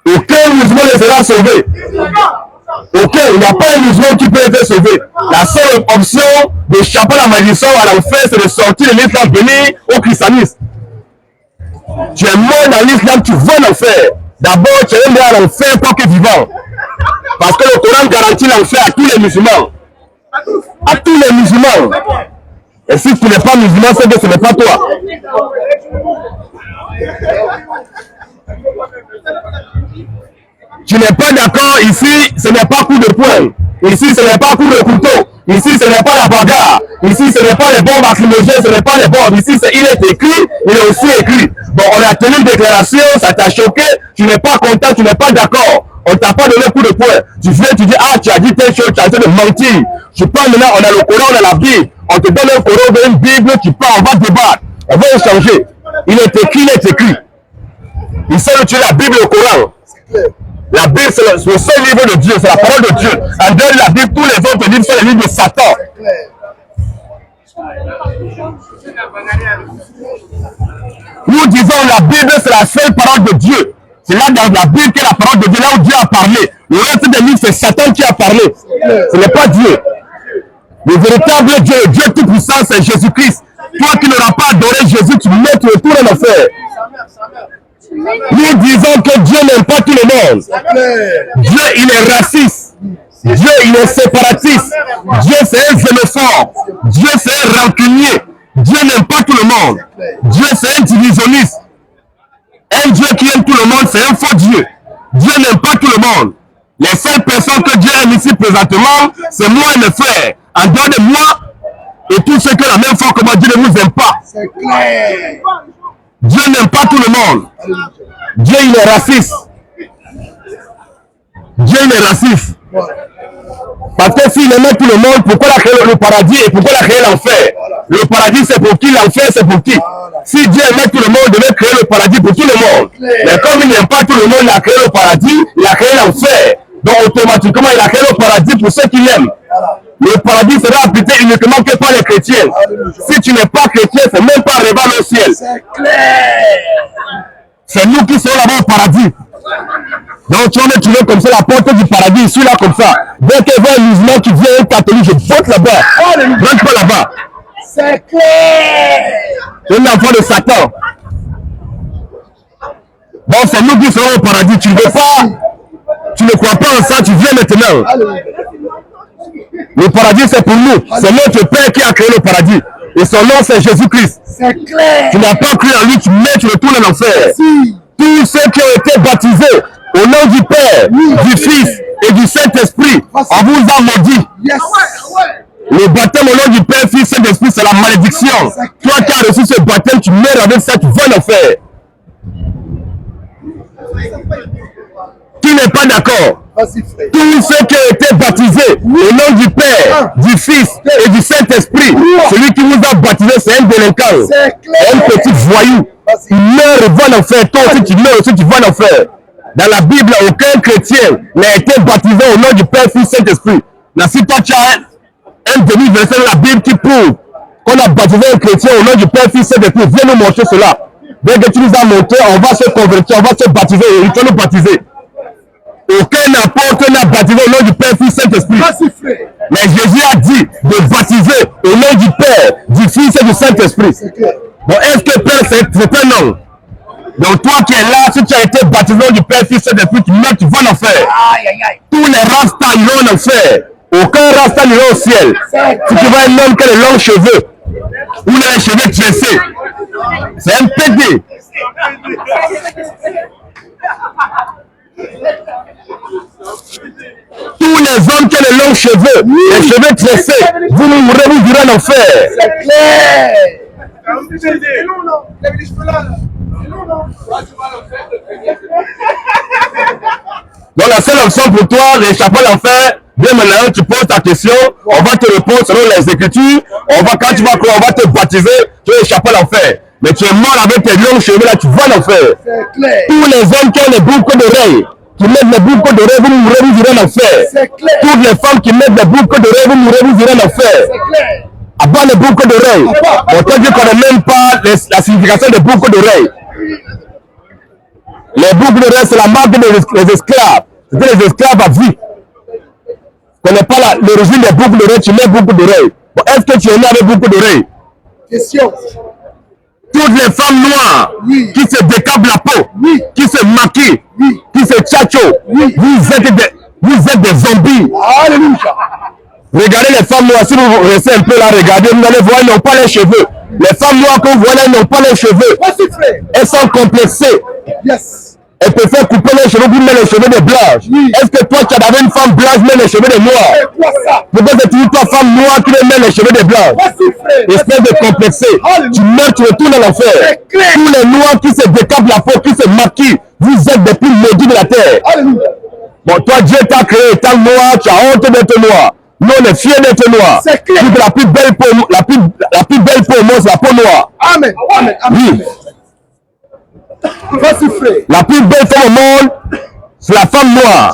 B: Aucun musulman ne sera sauvé. Aucun, il n'y a pas un musulman qui peut être sauvé. La seule option d'échapper à la malédiction à l'enfer, c'est de sortir de l'islam, venir au christianisme. Tu es mort dans l'islam, tu vas en enfer. D'abord, tu es mort à l'enfer tant que vivant. Parce que le Coran garantit l'enfer à tous les musulmans. À tous les musulmans. Et si tu n'es pas musulman, c'est que ce n'est pas toi. Tu n'es pas d'accord, ici, ce n'est pas coup de poing. Ici, ce n'est pas coup de couteau. Ici, ce n'est pas la bagarre. Ici, ce n'est pas les bombes lacrymogènes, ce n'est pas les bombes. Ici, il est écrit, il est aussi écrit. Bon, on a tenu une déclaration, ça t'a choqué, tu n'es pas content, tu n'es pas d'accord. On t'a pas donné coup de poing. Tu viens, tu dis, ah, tu as dit telle chose, tu as essayé de mentir. Tu parles maintenant, on a le Coran, on a la Bible. On te donne un Coran, on donne une Bible, tu parles, on va débattre. On va échanger. Il est écrit, il est écrit. Il sait utiliser la Bible et le Coran. La Bible, c'est le seul livre de Dieu, c'est la parole de Dieu. En dehors de la Bible, tous les autres livres sont les livres de Satan. Nous disons la Bible, c'est la seule parole de Dieu. C'est là dans la Bible qu'est la parole de Dieu, là où Dieu a parlé. Le reste des livres, c'est Satan qui a parlé. Ce n'est pas Dieu. Le véritable Dieu, Dieu tout-puissant, c'est Jésus-Christ. Toi qui n'auras pas adoré Jésus, tu mets, tu retournes en enfer. Nous disons que Dieu n'aime pas tout le monde. Dieu, il est raciste. Dieu, il est séparatiste. Dieu, c'est un xénophobe. Dieu, c'est un rancunier. Dieu n'aime pas tout le monde. Dieu, c'est un divisionniste. Un Dieu qui aime tout le monde, c'est un faux Dieu. Dieu n'aime pas tout le monde. Les seules personnes que Dieu aime ici présentement, c'est moi et mes frères. En dehors de moi, et tous ceux qui ont la même foi que moi, Dieu ne vous aime pas.
C: C'est clair.
B: Dieu n'aime pas tout le monde. Dieu, il est raciste. Dieu, il est raciste. Parce que s'il aimait tout le monde, pourquoi il a créé le paradis et pourquoi il a créé l'enfer? Le paradis, c'est pour qui? L'enfer, c'est pour qui? Si Dieu aimait tout le monde, il devait créer le paradis pour tout le monde. Mais comme il n'aime pas tout le monde, il a créé le paradis, il a créé l'enfer. Donc automatiquement, il a créé le paradis pour ceux qui l'aiment. Le paradis sera habité uniquement que par les chrétiens. Si tu n'es pas chrétien, il ne faut même pas rêver au ciel.
C: C'est clair.
B: C'est nous qui sommes là-bas au paradis. Donc tu vas me trouver comme ça la porte du paradis, ici là comme ça. Dès qu'il y a un musulman qui vient un catholique, je botte là-bas. Rentre pas là-bas.
C: C'est clair.
B: C'est un enfant de Satan. Donc c'est nous qui sommes au paradis. Tu ne veux pas, tu ne crois pas en ça, tu viens maintenant. Le paradis c'est pour nous. C'est notre Père qui a créé le paradis. Et son nom c'est Jésus-Christ.
C: C'est clair.
B: Tu n'as pas cru en lui, tu retournes en enfer. Tous ceux qui ont été baptisés au nom du Père, du Fils et du Saint-Esprit, on vous a maudit.
C: Yes.
B: Le baptême au nom du Père, Fils et Saint-Esprit, c'est la malédiction. Toi qui as reçu ce baptême, tu meurs avec ça, tu vas en enfer. Qui n'est pas d'accord? Tous ceux qui ont été baptisés au nom du Père, du Fils et du Saint-Esprit, celui qui vous a baptisé, c'est un délinquant, un petit voyou. Il meurt et va en enfer. Toi aussi, tu meurs aussi, tu vas en enfer. Dans la Bible, aucun chrétien n'a été baptisé au nom du Père, Fils et Saint-Esprit. Si toi, tu as un demi-verset de la Bible qui prouve qu'on a baptisé un chrétien au nom du Père, Fils et Saint-Esprit, viens nous montrer cela. Dès que tu nous as montré, on va se convertir, on va se baptiser et tu vas nous baptiser. Aucun apôtre n'a baptisé au nom du Père, Fils et Saint-Esprit. Mais Jésus a dit de baptiser au nom du Père, du Fils et du Saint-Esprit. Bon, est-ce que Père, c'est un nom? Donc toi qui es là, si tu as été baptisé au nom du Père, Fils et Saint-Esprit, tu meurs, tu vas en enfer. Tous les rastas iront en enfer. Aucun rasta n'ira au ciel. Si tu vois un homme qui a de longs cheveux, ou les cheveux tressés, c'est un pédé. Tous les hommes qui ont de longs cheveux, les cheveux tressés, vous mourrez, vous irez en enfer.
C: C'est clair.
B: Donc la seule option pour toi d'échapper à l'enfer, bien maintenant tu poses ta question, on va te répondre selon les Écritures, quand tu vas croire, on va te baptiser, tu vas échapper à l'enfer. Mais tu es mort avec tes longs cheveux là, tu vas à l'enfer. Tous les hommes qui ont les boucles d'oreilles, qui mettent les boucles d'oreilles, vous mourrez, vous irez en enfer. Toutes les femmes qui mettent les boucles d'oreilles, vous mourrez, vous irez en enfer. Abat les boucles d'oreilles. Bon, toi, tu ne connais même pas la signification des boucles d'oreilles. Les boucles d'oreilles, c'est la marque des esclaves. C'était les esclaves à vie. Tu ne connais pas l'origine des boucles d'oreilles, tu mets boucles d'oreilles. Bon, est-ce que tu es né avec boucles d'oreilles?
C: Question.
B: Toutes les femmes noires qui se décapent la peau, qui se maquillent, qui se tchatchent, vous êtes des zombies.
C: Alléluia.
B: Regardez les femmes noires, si vous restez un peu là, regardez, vous allez voir, elles n'ont pas les cheveux. Les femmes noires que vous voyez, elles n'ont pas les cheveux. Elles sont complexées.
C: Yes.
B: Elles préfèrent couper les cheveux pour mettre les cheveux des blanches. Est-ce que toi, tu as d'abord une femme blanche, mais les cheveux des noirs? Pourquoi c'est toujours toi, femme noire, qui met les cheveux des blanches? Espèce de complexé. Tu meurs, tu retournes à l'enfer. Tous les noirs qui se décapent la peau, qui se maquillent, vous êtes des plus maudits de la terre. Bon, toi, Dieu t'a créé étant noir, tu as honte d'être noir. Nous, on est fiers d'être noirs. La plus belle peau au monde, c'est la peau noire.
C: Amen. Amen.
B: Oui. La plus belle femme au monde, c'est la femme noire.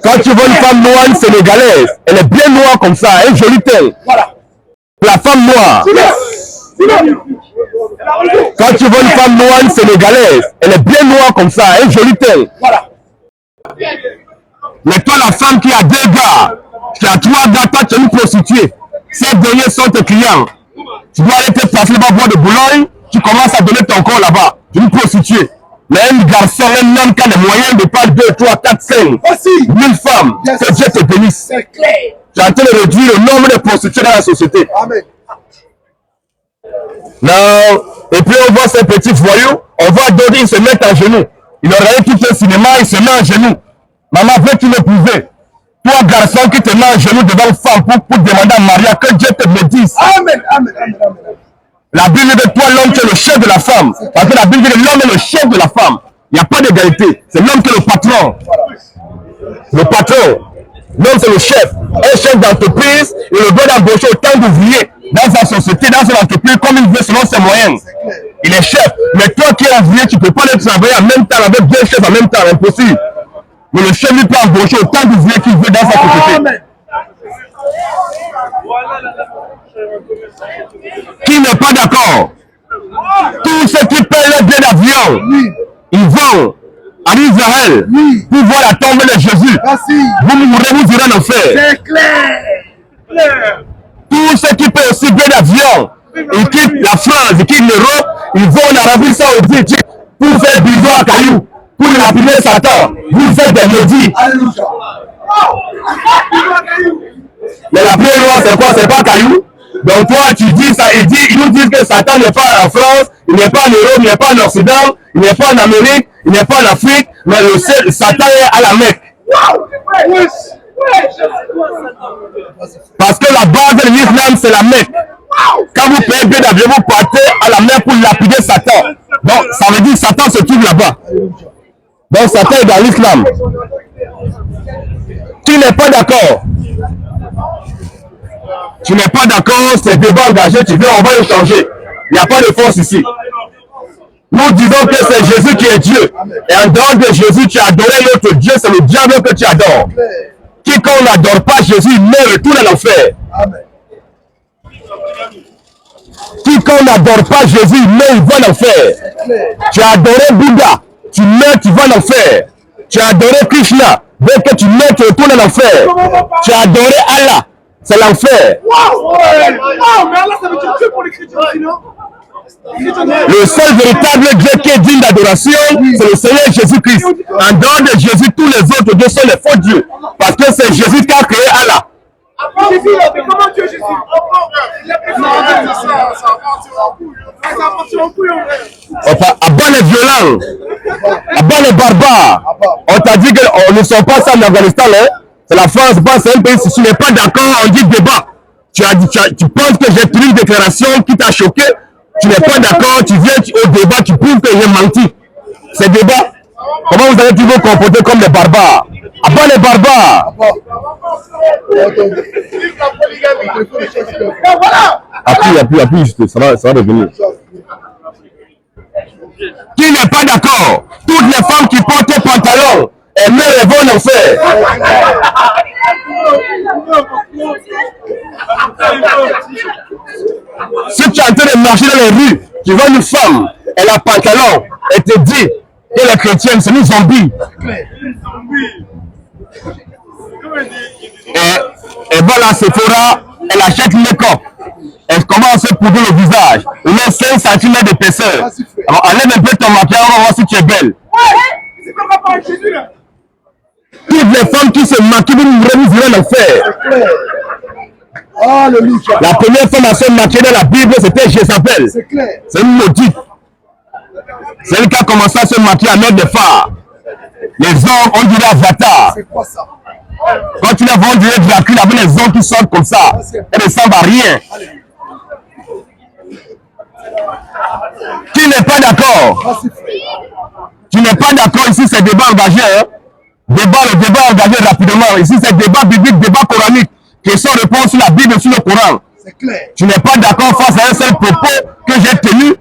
B: Quand tu vois une femme noire, une sénégalaise, elle est bien noire comme ça, elle est jolie telle. La femme noire. Quand tu vois une femme noire, une sénégalaise, elle est bien noire comme ça, elle est jolie telle. Mais toi, la femme qui a 2 gars, qui a 3 gars, toi, tu es une prostituée. Ces derniers sont tes clients. Tu dois aller te passer là-bas boire de Boulogne,
H: tu commences à donner ton corps là-bas. Une prostituée. Mais un garçon, un homme qui a les moyens de pas 2, 3, 4, 5, 1000 femmes, que Dieu te bénisse.
C: C'est clair.
H: Tu es en train de réduire le nombre de prostituées dans la société.
C: Amen.
H: Non. Et puis on voit ces petits voyous, on voit d'autres, ils se mettent à genoux. Il regarde tout un cinéma, il se met à genoux. Maman, veux-tu l'épouser? Toi, garçon qui te met à genoux devant une femme pour demander à Maria, que Dieu te bénisse.
C: Amen. Amen. Amen. Amen.
H: La Bible dit que toi, l'homme, tu es le chef de la femme. Parce que la Bible dit que l'homme est le chef de la femme. Il n'y a pas d'égalité. C'est l'homme qui est le patron. Le patron. L'homme, c'est le chef. Un chef d'entreprise, il le doit d'embaucher autant d'ouvriers dans sa société, dans son entreprise, comme il veut selon ses moyens. Il est chef. Mais toi qui es ouvrier, tu ne peux pas le travailler en même temps avec deux chefs en même temps. Impossible. Mais le chef, lui, peut embaucher autant d'ouvriers qu'il veut dans sa société.
C: Amen.
H: Qui n'est pas d'accord? Tous ceux qui payent le billet d'avion, ils vont en Israël pour voir la tombe de Jésus.
C: Merci.
H: Vous mourrez, vous irez en enfer.
C: C'est clair.
H: Tous ceux qui payent aussi billet d'avion, ils quittent la France, ils quittent l'Europe, ils vont en Arabie Saoudite pour faire bison à cailloux, pour lapider Satan. Vous faites des maudits.
C: Alléluia.
H: Mais la pierre noire, c'est quoi? C'est pas caillou. Donc toi, tu dis ça, ils nous disent que Satan n'est pas en France, il n'est pas en Europe, il n'est pas en Occident, il n'est pas en Amérique, il n'est pas en Afrique, mais le Satan est à la Mecque. Parce que la base de l'islam, c'est la Mecque. Quand vous payez bien d'avion, vous partez à la Mecque pour lapider Satan. Donc ça veut dire que Satan se trouve là-bas. Donc Satan est dans l'islam. Qui n'est pas d'accord? Tu n'es pas d'accord, c'est débat engagé, tu veux, on va le changer. Il n'y a pas de force ici. Nous disons que c'est Jésus qui est Dieu. Et en dehors de Jésus, tu as adoré l'autre Dieu, c'est le diable que tu adores. Quiconque n'adore pas Jésus, il meurt, retourne à l'enfer. Quiconque n'adore pas Jésus, il meurt, il va à l'enfer. Tu as adoré Bouddha, tu meurs, tu vas à l'enfer. Tu as adoré Krishna, dès que tu meurs, tu retournes à l'enfer. Tu as adoré Allah. C'est l'enfer. Le seul véritable Dieu qui est digne d'adoration, c'est le Seigneur Jésus-Christ. En dehors de Jésus, tous les autres dieux sont les faux dieux. Parce que c'est Jésus qui a créé Allah.
C: Comment Dieu Jésus?
H: Abat les violents, abat les barbares. On t'a dit qu'on ne sont pas ça en Afghanistan, hein? C'est la France, c'est un pays. Si tu n'es pas d'accord, on dit débat. Tu penses que j'ai tenu une déclaration qui t'a choqué. Tu n'es pas d'accord, tu viens au débat, tu prouves que j'ai menti. C'est débat. Comment vous allez vous comporter comme des barbares? Abat les barbares. Appuie, ça va revenir. Qui n'est pas d'accord? Toutes les femmes qui portent des pantalons, elles meurent et vont en faire. Si tu es en train de marcher dans les rues, tu vois une femme, elle a pantalon, elle te dit qu'elle est chrétienne, c'est une zombie. Et va à Sephora, elle achète le make-up. Elle commence à poudrer le visage. Elle a 5 cm d'épaisseur. Alors enlève un peu ton maquillage, on va voir si tu es belle. Toutes les femmes qui se maquillent, vous irez l'enfer.
C: Alléluia.
H: La première femme à se maquiller dans la Bible, c'était Jézabel.
C: C'est clair.
H: C'est une maudite. C'est elle qui a commencé à se maquiller à mettre des phares. Les hommes, on dirait Avatar.
C: C'est quoi ça?
H: Quand tu les vois, on dirait Dracula avec les hommes qui sortent comme ça. Elles ne ressemblent à rien. Qui n'est pas d'accord? Tu n'es pas d'accord ici, c'est débat engagé. Hein? Le débat engagé rapidement. Ici, c'est débat biblique, débat coranique. Question-réponse sur la Bible et sur le Coran.
C: C'est clair.
H: Tu n'es pas d'accord face à un seul propos que j'ai tenu.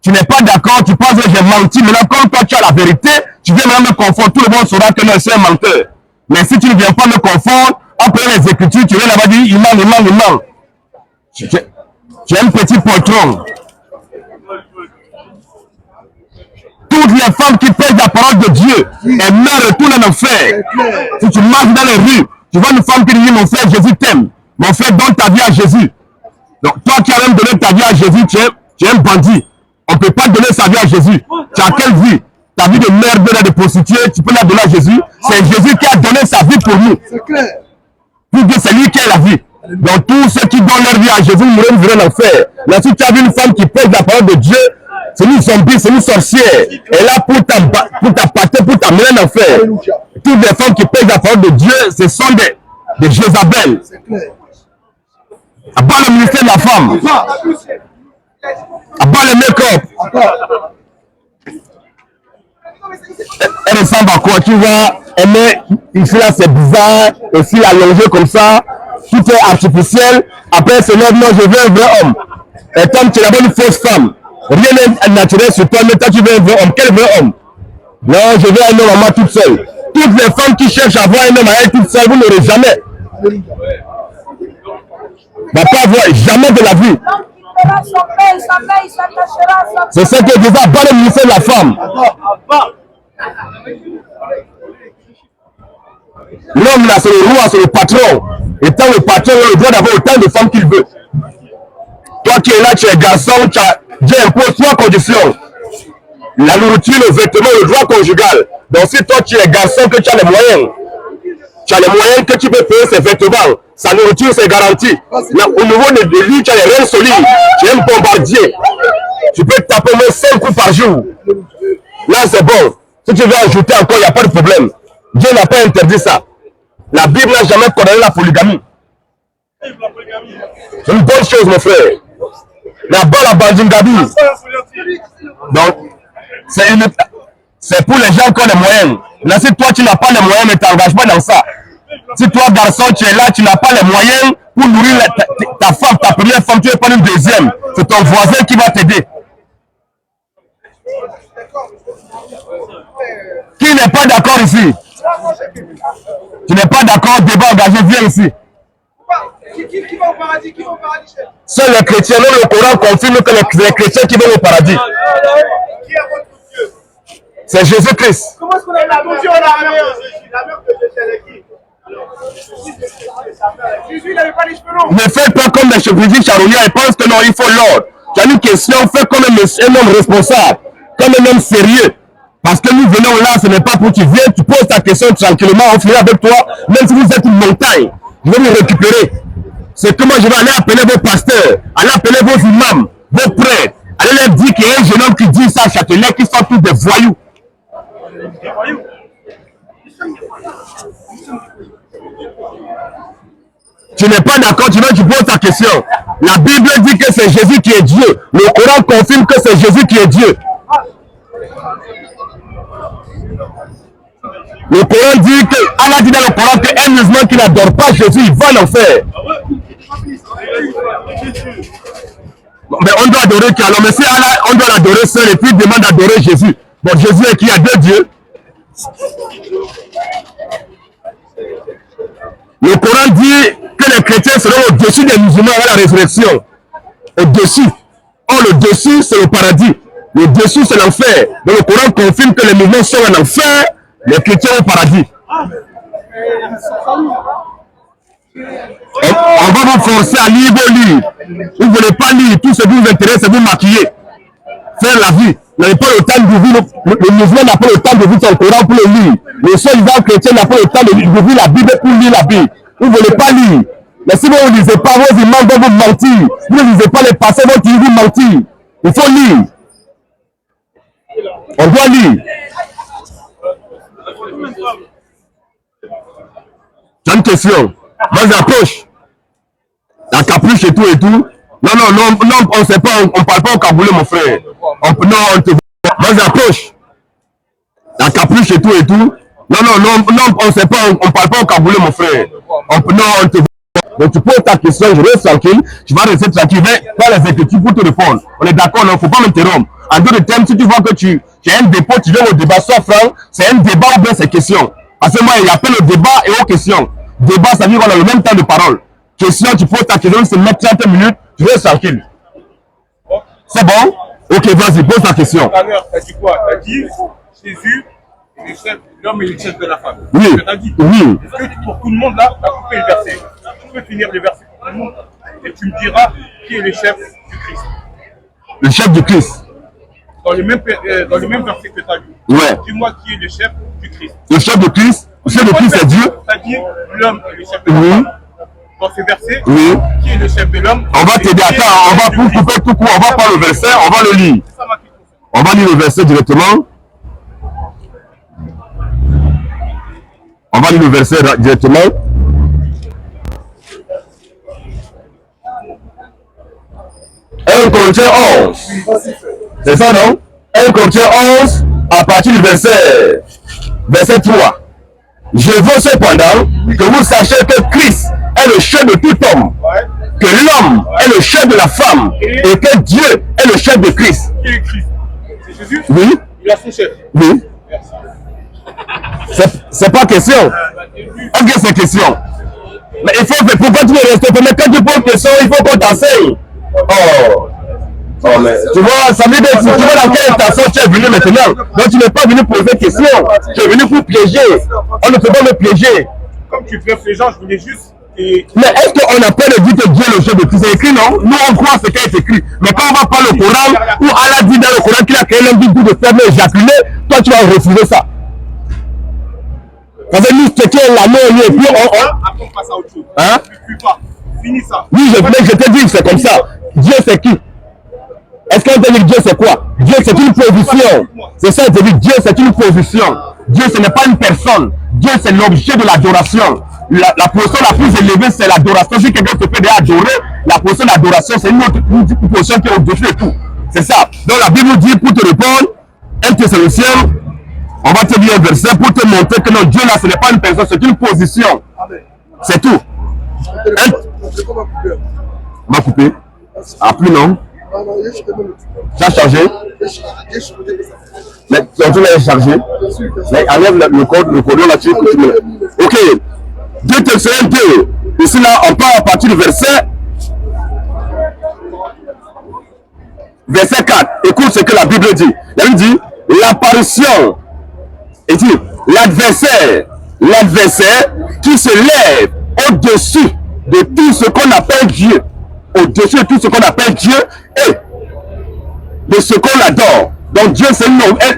H: Tu n'es pas d'accord, tu penses que j'ai menti. Maintenant, comme toi, tu as la vérité, tu viens maintenant me confondre. Tout le monde saura que je suis un menteur. Mais si tu ne viens pas me confondre, après les Écritures, tu viens là-bas dire il ment. Tu es un petit poltron. Toutes les femmes qui pèsent la parole de Dieu, elles meurent, retournent en enfer. Si tu marches dans les rues, tu vois une femme qui dit mon frère, Jésus t'aime. Mon frère, donne ta vie à Jésus. Donc toi qui as même donné ta vie à Jésus, tu es un bandit. On ne peut pas donner sa vie à Jésus. Tu as quelle vie? Ta vie de merde, de prostituée, tu peux la donner à Jésus. C'est Jésus qui a donné sa vie pour nous.
C: C'est clair.
H: Puis Dieu, c'est lui qui a la vie. Donc tous ceux qui donnent leur vie à Jésus mourront vivre en enfer. Là, si tu as vu une femme qui pèse la parole de Dieu, c'est une zombie, c'est une sorcière. Et là, pour t'appâter, pour t'amener en enfer. Toutes les femmes qui pèsent la parole de Dieu, ce sont des Jézabel.
C: C'est clair.
H: Abat le ministère de la femme. Abat le make-up. Elle ressemble à quoi? Tu vois, aimer, ici là c'est bizarre, aussi allongé comme ça, tout est artificiel. Après c'est non, je veux un vrai homme. Et comme tu es d'abord une fausse femme, rien n'est naturel sur toi, mais toi tu veux un vrai homme. Quel vrai homme? Non, je veux un homme à moi toute seule. Toutes les femmes qui cherchent à avoir un homme à elle toute seule, vous n'aurez jamais. Va pas avoir jamais de la vie. C'est ce que Dieu a pas le ministère de la femme. L'homme là, c'est le roi, c'est le patron. Étant le patron, il a le droit d'avoir autant de femmes qu'il veut. Toi qui es là, tu es garçon, Dieu impose trois conditions. La nourriture, le vêtement, le droit conjugal. Donc si toi tu es garçon, que tu as les moyens, que tu peux payer ses vêtements, sa nourriture c'est garanti. Là, au niveau de lui, tu as les reins solides, tu es un bombardier. Tu peux taper au moins 5 coups par jour. Là c'est bon. Si tu veux ajouter encore, il n'y a pas de problème. Dieu n'a pas interdit ça. La Bible n'a jamais condamné la polygamie. C'est une bonne chose, mon frère. Là-bas, la bandingabi. Donc, c'est pour les gens qui ont les moyens. Là, si toi, tu n'as pas les moyens, ne t'engage pas dans ça. Si toi, garçon, tu es là, tu n'as pas les moyens pour nourrir ta femme, ta première femme, tu veux pas une deuxième. C'est ton voisin qui va t'aider. Qui n'est pas d'accord ici? Tu n'es pas d'accord, débat engagé, viens ici.
A: Qui va au paradis? Qui va au paradis?
H: Seuls les chrétiens, même le Coran confirme que les chrétiens qui vont au paradis.
A: Qui est votre Dieu?
H: C'est Jésus-Christ.
A: Comment est-ce qu'on a la Dieu en arabe? La mère de Jésus, elle est qui? Jésus, il n'avait pas les cheveux longs.
H: Ne faites pas comme les chevaliers charognards et pense que non, il faut l'ordre. Tu as une question, fais comme un homme responsable, comme un homme sérieux. Parce que nous venons là, ce n'est pas pour que tu viennes, tu poses ta question tranquillement, on finit avec toi, même si vous êtes une montagne, je vais vous récupérer. C'est que moi je vais aller appeler vos pasteurs, aller appeler vos imams, vos prêtres, aller leur dire qu'il y a un jeune homme qui dit ça à Châtelet, qui sont tous des voyous. Tu n'es pas d'accord, tu poses ta question. La Bible dit que c'est Jésus qui est Dieu. Le Coran confirme que c'est Jésus qui est Dieu. Le Coran dit que, Allah dit dans le Coran qu'un musulman qui n'adore pas Jésus, il va en enfer. Mais on doit adorer qui alors? Mais si Allah, on doit l'adorer seul et puis il demande d'adorer Jésus. Bon, Jésus est qui? Il y a deux dieux. Le Coran dit que les chrétiens seront au-dessus des musulmans à la résurrection. Au-dessus. Or, le dessus, c'est le paradis. Le dessus, c'est l'enfer. Donc, le Coran confirme que les musulmans sont en enfer, les chrétiens au paradis. On va vous forcer à lire vos livres. Vous ne voulez pas lire. Tout ce qui vous intéresse, c'est vous maquiller. Faire la vie. Vous n'avez pas le temps de vivre. Le musulman n'a pas le temps de vivre son Coran pour le lire. Le soi-disant chrétien n'a pas le temps de vivre la Bible pour lire la Bible. Vous ne voulez pas lire. Mais si vous ne lisez pas, vos imams vont vous mentir. Vous ne lisez pas les passés, vont vous mentir. Il faut lire. On doit lire. J'ai une question. Moi j'approche. La capuche et tout et tout. Non, on ne sait pas, on ne parle pas au Caboulé, mon frère. On te voit. Moi j'approche. La capuche et tout et tout. Non, on ne sait pas, on ne parle pas au Caboulé, mon frère. On te voit. Donc tu poses ta question, je reste tranquille, tu vas rester tranquille, faire les écritures pour te répondre. On est d'accord, non, il ne faut pas m'interrompre. En d'autres termes, si tu vois que tu as un dépôt, tu viens au débat, sois franc, c'est un débat ou bien c'est question. Parce que moi, il appelle le débat et aux questions. Débat, ça veut dire qu'on a le même temps de parole. Question, tu poses ta question, c'est mettre 30 minutes, tu restes tranquille. C'est bon? Ok, vas-y, pose ta question.
A: Tu as dit quoi? Tu as dit Jésus, l'homme est le chef de la femme.
H: Oui.
A: Tu as dit.
H: Oui.
A: Est-ce que pour tout le monde, là, tu as coupé le verset? Tu peux finir le verset pour tout le monde et tu me diras qui est le chef du Christ.
H: Le chef du Christ.
A: dans le même verset que tu as lu.
H: Ouais.
A: Dis-moi qui est le chef du Christ.
H: Le chef de Christ, c'est Dieu.
A: C'est-à-dire l'homme est le chef de la femme. Dans ce verset,
H: Oui.
A: qui est le chef de l'homme?
H: On va t'aider. Attends, on va pour couper tout court. On va prendre le verset, on va le lire. On va lire le verset directement. On va lire le verset directement. Un Corinthiens 11. C'est ça, non? 1 Corinthiens 11, à partir du verset 3. Je veux cependant que vous sachiez que Christ est le chef de tout homme, que l'homme est le chef de la femme, et que Dieu est le chef de Christ.
A: Qui est Christ? C'est Jésus?
H: Oui.
A: Il a son chef.
H: Oui. C'est pas question. Ok, c'est question. Mais il faut, pourquoi tu veux rester? Mais quand tu poses question, il faut qu'on t'enseigne. Oh, mais tu vois, ça veut dire que tu vois dans quelle intention tu es venu maintenant. Donc tu n'es pas venu poser question. Tu es venu pour piéger. On ne peut pas me piéger.
A: Comme tu traites les gens, je voulais juste.
H: Mais est-ce qu'on n'a pas de dire que Dieu est le chef de Christ? C'est écrit, non? Nous on croit ce qui est écrit. Mais quand on va prendre le Coran, où Allah dit dans le Coran qu'il a créé l'homme du goût de fermer et éjaculer, toi tu vas refuser ça. Parce que nous, c'était la main et puis
A: Après, on passe à autre chose.
H: Hein?
A: Finis ça.
H: Oui, je te dis, c'est comme ça. Dieu, c'est qui? Est-ce qu'on te dit que Dieu, c'est quoi? Dieu, c'est une position. C'est ça, je dis, Dieu, c'est une position. Dieu, ce n'est pas une personne. Dieu, c'est l'objet de l'adoration. La position la plus élevée, c'est l'adoration. Si quelqu'un te fait adorer, la position d'adoration, c'est une position qui est au-dessus de tout. C'est ça. Donc la Bible dit, pour te répondre, 1 Thessaloniciens, on va te dire un verset pour te montrer que non, Dieu là, ce n'est pas une personne, c'est une position. C'est tout. On va couper. Ah, plus non. Ça a chargé. Mais tu l'as chargé. Mais enlève le cordon là-dessus. Ok. 2 Thessaloniciens 2. Ici là, on part à partir du verset 4. Écoute ce que la Bible dit. La Bible dit, l'apparition, et dit, l'adversaire qui se lève au-dessus de tout ce qu'on appelle Dieu, au-dessus de tout ce qu'on appelle Dieu et de ce qu'on adore. Donc Dieu, c'est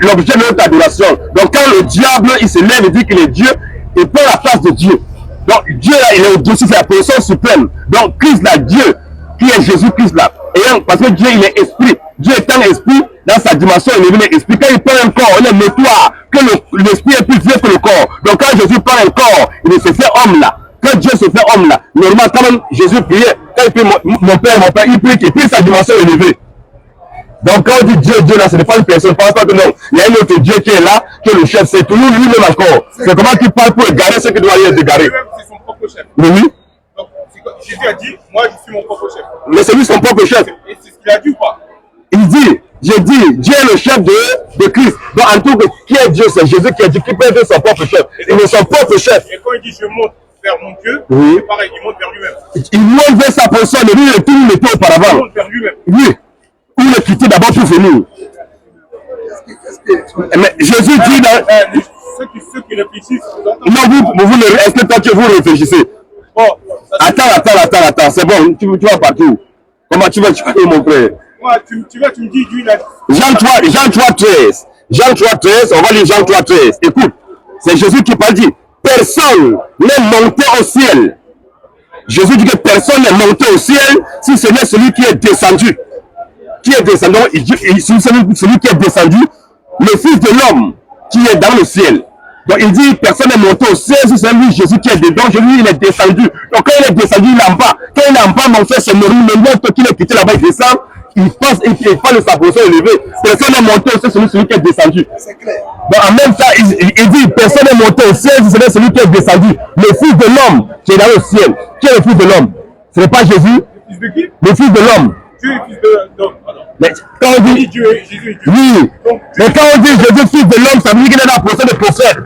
H: l'objet de notre adoration. Donc quand le diable, il se lève et dit qu'il est Dieu, il prend la place de Dieu. Donc Dieu là, il est au-dessus, c'est la position suprême. Donc Christ là, Dieu, qui est Jésus-Christ là. Et parce que Dieu, il est esprit. Dieu étant esprit, dans sa dimension, il est esprit. Quand il prend un corps, il est notoire que l'esprit est plus vieux que le corps. Donc quand Jésus prend un corps, il se fait homme là. Quand Dieu se fait homme là, normalement, quand même Jésus priait, quand il prie mon père, il prie qu'il prie sa dimension élevée. Donc quand on dit Dieu, Dieu là, ce n'est pas une personne, pense pas que non. Il y a un autre Dieu qui est là, qui est le chef, c'est tout lui-même encore. C'est comment qu'il parle pour égarer ce qui doit y être égaré.
A: C'est son propre chef.
H: Oui.
A: Donc Jésus a dit, moi je suis mon propre chef.
H: Mais c'est lui son propre chef.
A: Et c'est ce qu'il a dit ou pas?
H: Il dit, j'ai dit, Dieu est le chef de Christ. Donc en tout cas, qui est Dieu? C'est Jésus qui a dit qu'il peut être son propre chef. Il est son propre chef.
A: Et quand il dit je monte vers mon Dieu,
H: oui.
A: C'est pareil, il monte vers lui-même.
H: Il monte vers sa position, mais lui, tout il était auparavant. Il
A: monte vers lui-même.
H: Oui. Où il est quitté d'abord pour venir. Mais Jésus dit dans...
A: Ceux qui réfléchissent...
H: Non, vous est-ce que toi, vous réfléchissez?
A: Bon,
H: attends, c'est bon, tu vas partout. Comment tu vas mon frère?
A: Moi, tu me dis, Dieu, il a...
H: Jean 3,13. Jean 3,13, on va lire Jean 3,13. Écoute, c'est Jésus qui parle, dit, personne n'est monté au ciel. Jésus dit que personne n'est monté au ciel si ce n'est celui qui est descendu. Qui est descendu, celui qui est descendu, le Fils de l'homme qui est dans le ciel. Donc il dit, personne n'est monté au ciel, si c'est lui, Jésus qui est dedans, Jésus il est descendu. Donc quand il est descendu, il est en bas. Quand il est en bas, mon frère, c'est Marie, mais l'autre qu'il est quitté là-bas, il descend, il passe et il parle de sa position élevée. Personne n'est monté au ciel, c'est celui qui est descendu. C'est clair. Donc en même temps, il dit, personne n'est monté au ciel, si c'est celui qui est descendu. Le Fils de l'homme qui est dans le ciel. Qui est le Fils de l'homme? Ce n'est pas Jésus.
A: Le Fils de qui?
H: Le Fils de l'homme.
A: Dieu est Fils de l'homme.
H: Mais quand on dit
A: Dieu, Jésus est Dieu.
H: Oui.
A: Donc,
H: mais quand on dit Jésus Fils de l'homme, ça veut dire qu'il est dans la position de prophète.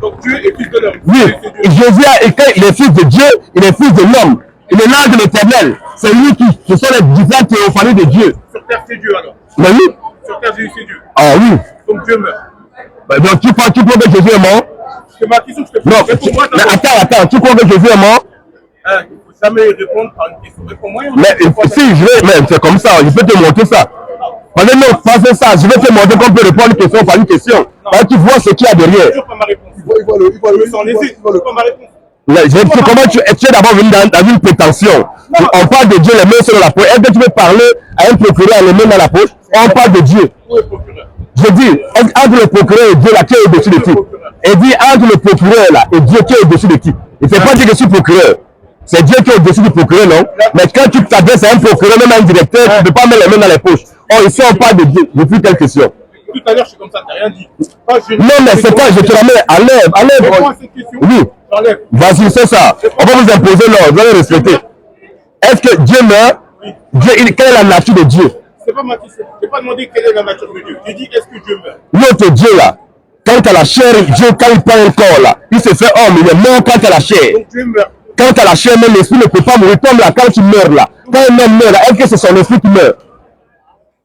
A: Donc Dieu est Fils de l'homme.
H: Oui. Et Jésus a écrit, il est Fils de Dieu, il est Fils de l'homme. Il est l'ange de l'Éternel. C'est lui ce sont les différentes théophanies de Dieu.
A: Sur terre, c'est Dieu alors.
H: Mais oui.
A: Sur terre, Jésus, c'est Dieu.
H: Ah oui.
A: Donc Dieu meurt.
H: Donc tu crois que Jésus est mort?
A: C'est ma question que je te pose.
H: Non, mais attends, tu crois que Jésus est mort?
A: Il faut jamais répondre à une question. Réponds-moi.
H: Mais si je vais, mais c'est comme ça, je peux te montrer ça. Parce que non, face ça, je vais te montrer qu'on peut répondre question par une question. Parce que tu vois ce qu'il y a derrière. Comment tu es d'abord venu dans une prétention. On parle de Dieu, les mains sur la poche. Est-ce que tu veux parler à un procureur les mains dans la poche? On parle de Dieu. Je dis, entre le procureur et Dieu, là, qui est au-dessus de qui? Et dit, entre le procureur là et Dieu, qui est au-dessus de qui? Il ne fait pas dire que je suis procureur. C'est Dieu qui est au-dessus du procureur, non? Mais quand tu t'adresses à un procureur, même à un directeur, tu ne peux pas mettre les mains dans les poches. Oh, ici, on parle de Dieu. Depuis quelle question?
A: Tout à l'heure, je suis comme ça, t'as rien dit.
H: Non, mais c'est pas, je te la mets, enlève. Oui. Vas-y, c'est ça. On va vous imposer l'ordre, vous allez respecter. Est-ce que Dieu meurt? Dieu, quelle est la nature de Dieu?
A: C'est pas ma question. Je n'ai pas demandé quelle est la nature de Dieu. J'ai dit, est-ce que Dieu meurt?
H: L'autre Dieu là, quand à la chair, Dieu, quand il prend un corps là, il se fait homme, il est mort quand à la chair.
A: Donc Dieu meurt.
H: Quand à la chair, même l'esprit ne peut pas mourir. Comme là, quand tu meurs là, quand un homme meurt là, est-ce que c'est son esprit qui meurt?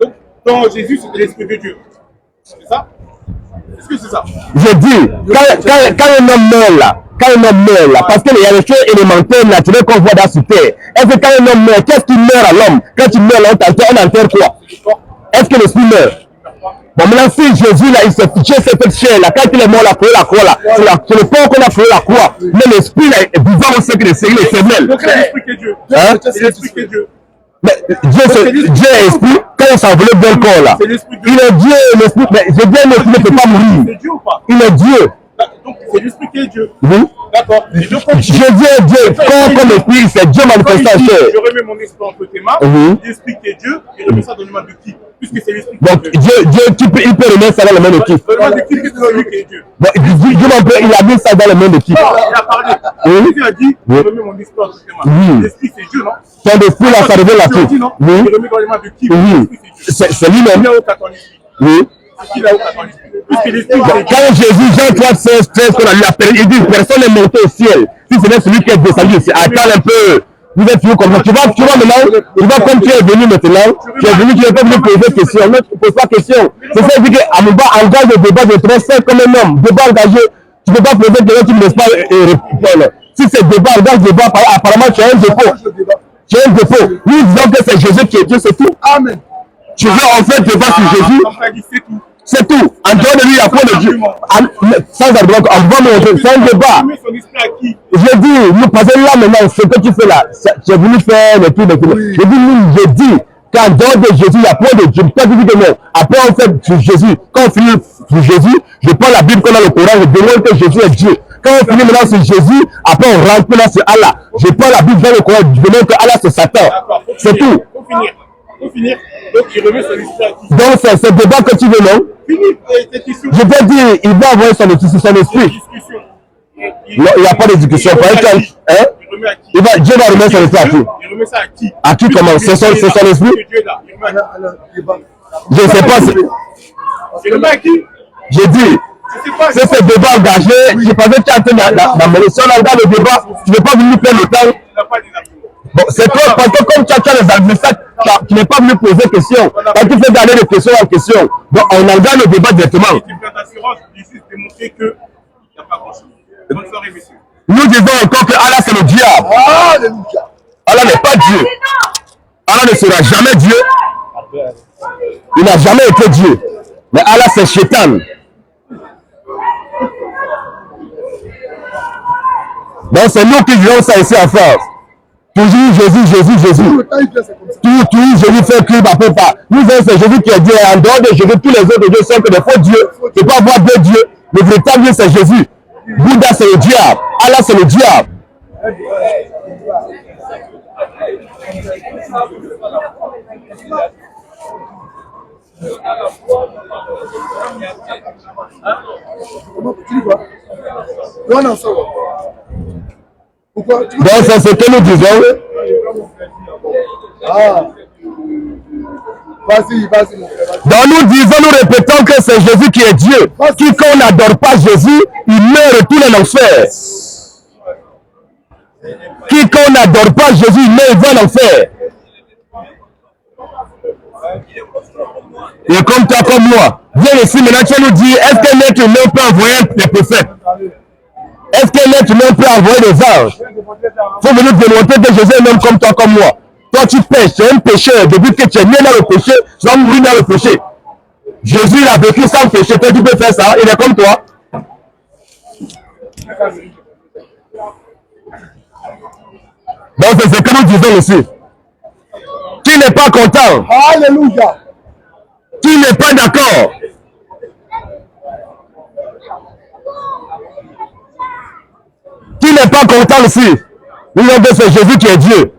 A: Donc, dans Jésus, c'est l'esprit de Dieu. C'est ça? Est-ce que c'est ça?
H: Je dis, quand un homme meurt là, parce qu'il y a des choses élémentaires naturelles qu'on voit dans cette terre. Est-ce que quand un homme meurt, qu'est-ce qui meurt à l'homme? Quand il meurt là, on enterre quoi? Est-ce que l'esprit meurt? Bon, maintenant, si Jésus là, il s'est fiché cette chair là, quand il est mort là, pour la croix là, c'est le corps qu'on a créé la croix. Mais l'esprit là, est vivant au sein que le Seigneur est éternel.
A: Donc c'est l'esprit qui est Dieu.
H: Hein?
A: C'est l'esprit qui est Dieu.
H: Mais Dieu est esprit, quand il s'enveloppe dans le corps là, il est Dieu, l'esprit, mais je dis l'esprit ne peut pas mourir.
A: C'est Dieu ou pas?
H: Il est Dieu.
A: Donc c'est l'esprit qui est Dieu.
H: Oui.
A: D'accord.
H: Je dis Dieu, corps comme esprit, c'est Dieu manifesté en chair.
A: Je remets mon esprit entre tes mains, l'esprit qui est Dieu, et remets ça dans les mains de qui? Puisque c'est l'esprit qui est
H: Donc
A: Dieu.
H: Dieu, il peut remettre ça dans les mains de qui?
A: Dans les mains de qui? C'est celui qui est Dieu.
H: Bon, il a mis ça dans les mains de qui?
A: Il a parlé. Jésus a dit, je remets mon esprit entre tes mains. L'esprit c'est Dieu, non?
H: Ton esprit là, ça revient là-dessus.
A: Oui. Je remets dans les mains de qui?
H: Oui. C'est lui-même.
A: Qui a aucun ton esprit?
H: Oui.
A: Qui a aucun ton esprit? Puisque l'esprit c'est Dieu.
H: Quand Jésus, Jean 3, 16, 13, qu'on a lu appelé, il dit, personne n'est monté au ciel. Si ce n'est celui qui est descendu ici. Attends un peu. Vous êtes toujours comme ça. Tu vas maintenant, tu vas comme tu es venu maintenant. Tu es venu, tu n'es pas venu poser question. Non, tu ne poses pas question. C'est ça qui dit qu'Amouba engage le débat de trop seul comme un homme. Débat engagé. Tu ne peux pas poser question, tu ne laisses pas répondre. Si c'est débat, engage débat, apparemment tu as un dépôt. Tu as un dépôt. Nous disons que c'est Jésus qui est Dieu, c'est tout. Amen. Tu veux en fait débat sur Jésus? C'est tout. En dehors de lui, il n'y a pas de Dieu. Sans argument, on va montrer. C'est un débat. Je dis, nous passons là maintenant, ce que tu fais là, tu es venu faire le tour de tout. Je dis qu'en dehors de Jésus, il n'y a pas de Dieu. Toi, tu dis que non. Après, on fait sur Jésus. Quand on finit sur Jésus, je prends la Bible qu'on a le Coran, je demande que Jésus est Dieu. Quand on finit maintenant sur Jésus, après on rentre maintenant sur Allah. Je prends la Bible dans le Coran, je demande que Allah c'est Satan. C'est tout.
A: Pour finir, donc il remet son esprit à qui?
H: Donc c'est ce débat que tu veux, non? Je peux dire, il va avoir son esprit. Non, il n'y a pas de discussion. Dieu va remettre son esprit à qui?
A: Il remet ça à qui?
H: À qui comment? C'est son esprit? Je ne sais pas.
A: Il remet à qui?
H: J'ai dit, c'est ce débat engagé. Je pensais que tu as été dans mon émission, là, dans le débat. Tu ne veux pas venir faire le temps. Bon, c'est toi, parce que comme tu as les adversaires, tu n'es pas venu poser des questions. Parce que tu fais garder les questions en question. Donc, on engage le débat directement. Nous disons encore que Allah c'est le diable. Allah n'est pas Dieu. Allah ne sera jamais Dieu. Il n'a jamais été Dieu. Mais Allah c'est Shaitan. Donc c'est nous qui disons ça ici en France. Toujours Jésus. Tout Jésus fait crier par peu pas. Nous disons c'est Jésus qui est Dieu. En dehors de Jésus, tous les autres dieux sont que des faux dieux. Tu peux avoir deux dieux. Le véritable Dieu c'est Jésus. Bouddha c'est le diable. Allah c'est le diable. Donc c'est ce que nous disons. Donc nous disons, nous répétons que c'est Jésus qui est Dieu. Quiconque n'adore pas Jésus, il meurt et retourne en enfer. Quiconque n'adore pas Jésus, il meurt et va en enfer. Et comme toi, comme moi, viens ici maintenant, tu nous dis, est-ce qu'un être humain peut envoyer des prophètes? Est-ce qu'un être humain peut envoyer des anges? Il faut venir démontrer que Jésus est un homme comme toi, comme moi. Toi, tu pêches, tu es un pécheur. Depuis que tu es né dans le péché, tu vas mourir dans le péché. Jésus, il a vécu sans péché. Toi, tu peux faire ça. Il est comme toi. Donc, c'est ce que nous disons aussi. Qui n'est pas content?
C: Alléluia.
H: Qui n'est pas d'accord? Qui n'est pas content ici? Nous disons que c'est Jésus qui est Dieu.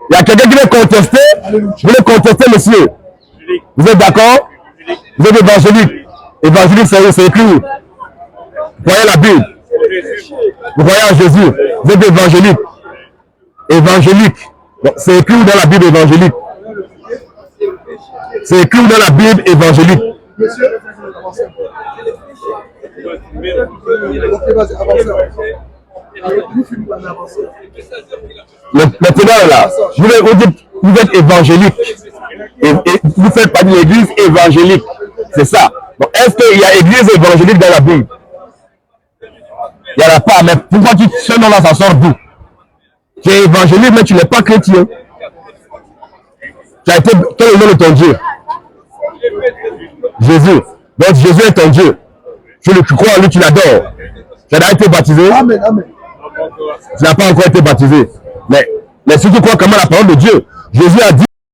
H: Il y a quelqu'un qui veut contester. Vous voulez contester, monsieur? Vous êtes d'accord? Vous êtes évangélique. Évangélique, c'est écrit. Vous voyez la Bible. Vous voyez en Jésus. Vous êtes évangélique. Évangélique. C'est écrit dans la Bible évangélique. C'est écrit dans la Bible évangélique.
C: Monsieur, avancez. Ok, vas-y, avancez.
H: Maintenant, là, vous êtes évangélique. Et vous faites partie de l'église évangélique. C'est ça. Donc, est-ce qu'il y a église évangélique dans la Bible? Il n'y en a pas. Mais pourquoi ce nom-là, ça sort d'où? Tu es évangélique, mais tu n'es pas chrétien. Tu as été. Quel est le nom de ton Dieu? Jésus. Donc, Jésus est ton Dieu. Tu crois en lui, tu l'adores. Tu as été baptisé?
C: Amen, amen.
H: Tu n'as pas encore été baptisé. Mais si tu crois comment la parole de Dieu, Jésus a dit.